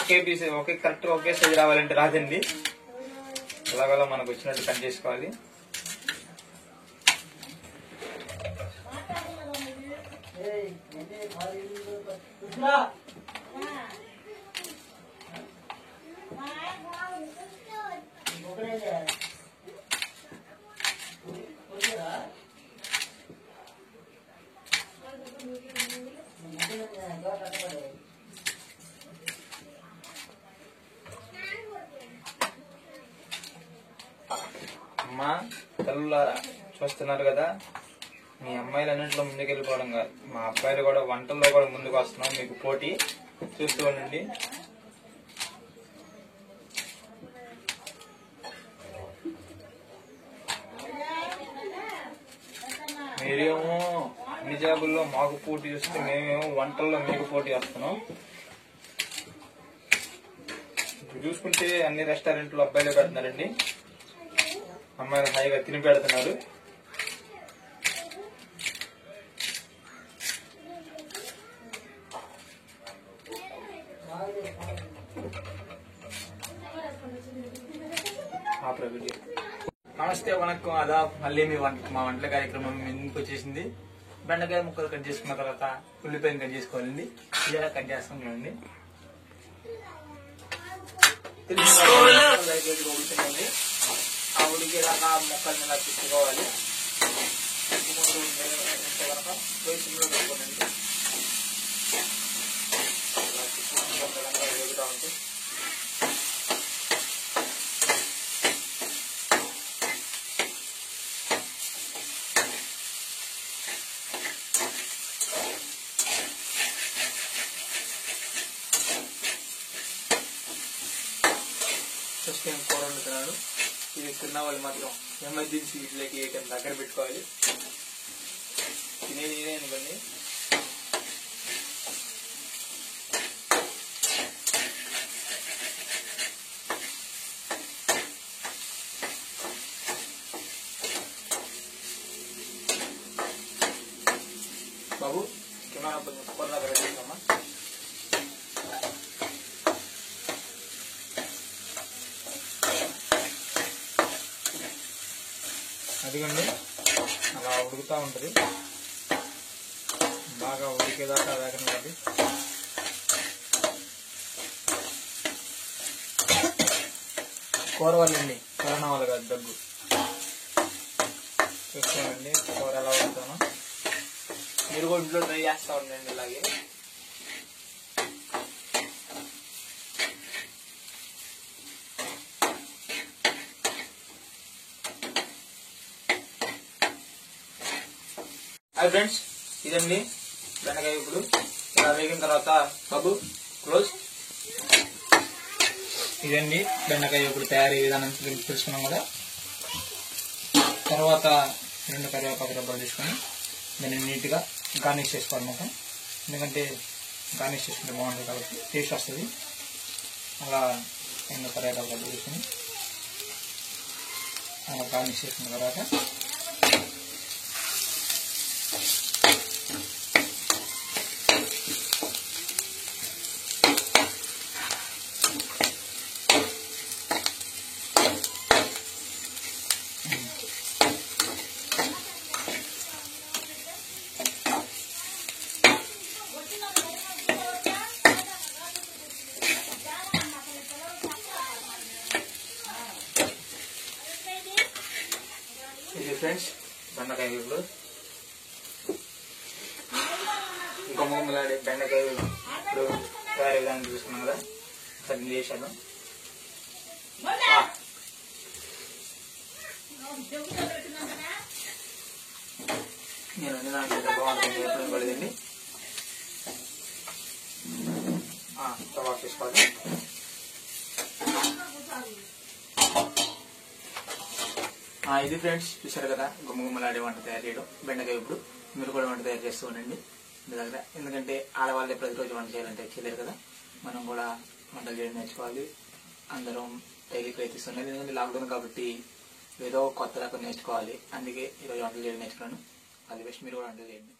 ఒకే పీస్ కరెక్ట్ ఒకే సైజ్ రావాలంటే రాదండి. ఎలాగోలా మనకు వచ్చినట్టు కట్ చేసుకోవాలి. అమ్మా తల్లులారా చూస్తున్నారు కదా, మీ అమ్మాయిలు అన్నింటిలో ముందుకెళ్ళిపోవడం కాదు, మా అబ్బాయిలు కూడా వంటల్లో కూడా ముందుకు వస్తున్నాం. మీకు పోటీ చూస్తూ ఉండండి. మీరేమో అన్ని జాబుల్లో మాకు పోటీ వస్తే మేమేమో వంటల్లో మీకు పోటీ వస్తున్నాం. చూసుకుంటే అన్ని రెస్టారెంట్లో అబ్బాయిలే పెడుతున్నారండి, అమ్మాయిలు హాయిగా తిని పెడుతున్నారు. నమస్తే, వనక్కం, ఆదాబ్. మళ్ళీ మా వంటల కార్యక్రమం ఎందుకు వచ్చేసింది. బెండకాయ ముక్కలు కట్ చేసుకున్న తర్వాత ఉల్లిపాయలు కట్ చేసుకోవాలండి. ఇలా కట్ చేస్తాం చూడండి. ఉడుకుతుంది, ఆ ఉడికేదాకా ముక్కల్ని ఇలా తిప్పుకోవాలి. కనుక వేసులో పెట్టుకోనండి. ఇలా తిప్పుకుంటే వేగుతూ ఉంటాయి. ఫస్ట్ టైం కూర వండుతున్నాను. ఇది తిన్న వాళ్ళు మాత్రం ఎమర్జెన్సీ వీటిలోకి ఏటం దగ్గర పెట్టుకోవాలి. తినేది నేనే అనుకోండి. బాబు కింద కొంచెం కూర దగ్గర పెట్టుకోమా. అదిగండి అలా ఉడుకుతూ ఉంటుంది. బాగా ఉడికేదాకా వేగనివ్వాలి. కూర వాళ్ళండి, కరోనా వాళ్ళు కాదు, దగ్గు. చూసుకోండి కూర ఎలా ఉడుకుతానో. మీరు కూడా ఇంట్లో ట్రై చేస్తూ ఉండండి ఇలాగే. హాయ్ ఫ్రెండ్స్, ఇదండి బెండకాయ. ఇప్పుడు ఇలా వేగిన తర్వాత బాబు క్లోజ్. ఇదండి బెండకాయ ఇప్పుడు తయారీ విధానం తెలుసుకున్నాం కదా. తర్వాత 2 కరివేపాకు రబ్బలు తీసుకొని దాన్ని నీట్గా గార్నిష్ చేసుకోవాలన్నమాట. ఎందుకంటే గార్నిష్ చేసుకుంటే బాగుంటుంది కాబట్టి టేస్ట్ వస్తుంది. అలా 2 కరివేపాకు రబ్బలు తీసుకొని అలా గార్నిష్ చేసుకున్న తర్వాత ఇది ఫ్రెండ్స్ బెండకాయ. ఇప్పుడు ఇంకా ముమ్మలాడే బెండకాయ ఇప్పుడు తయారీ విధానం చూసుకున్నాం కదా. సరే చేశాను. నేను నాకు బాగుంటుంది, ఎప్పుడు పడదండి. స్టవ్ ఆఫ్ చేసుకోవాలి. ఇది ఫ్రెండ్స్ చూసారు కదా, గుమ్మగుమ్మలాడే వంట తయారు చేయడం బెండకాయ. ఇప్పుడు మీరు కూడా వంట తయారు చేస్తూ ఉండండి మీ దగ్గర. ఎందుకంటే ఆడవాళ్ళే ప్రతిరోజు వంట చేయాలంటే చేయలేరు కదా. మనం కూడా వంటలు చేయడం నేర్చుకోవాలి. అందరం డైలీ ప్రయత్నిస్తున్నది. ఎందుకంటే లాక్డౌన్ కాబట్టి ఏదో కొత్త రకం నేర్చుకోవాలి. అందుకే ఈరోజు వంటలు చేయడం నేర్చుకున్నాను. అది బెస్ట్, మీరు కూడా వంటలు చేయండి.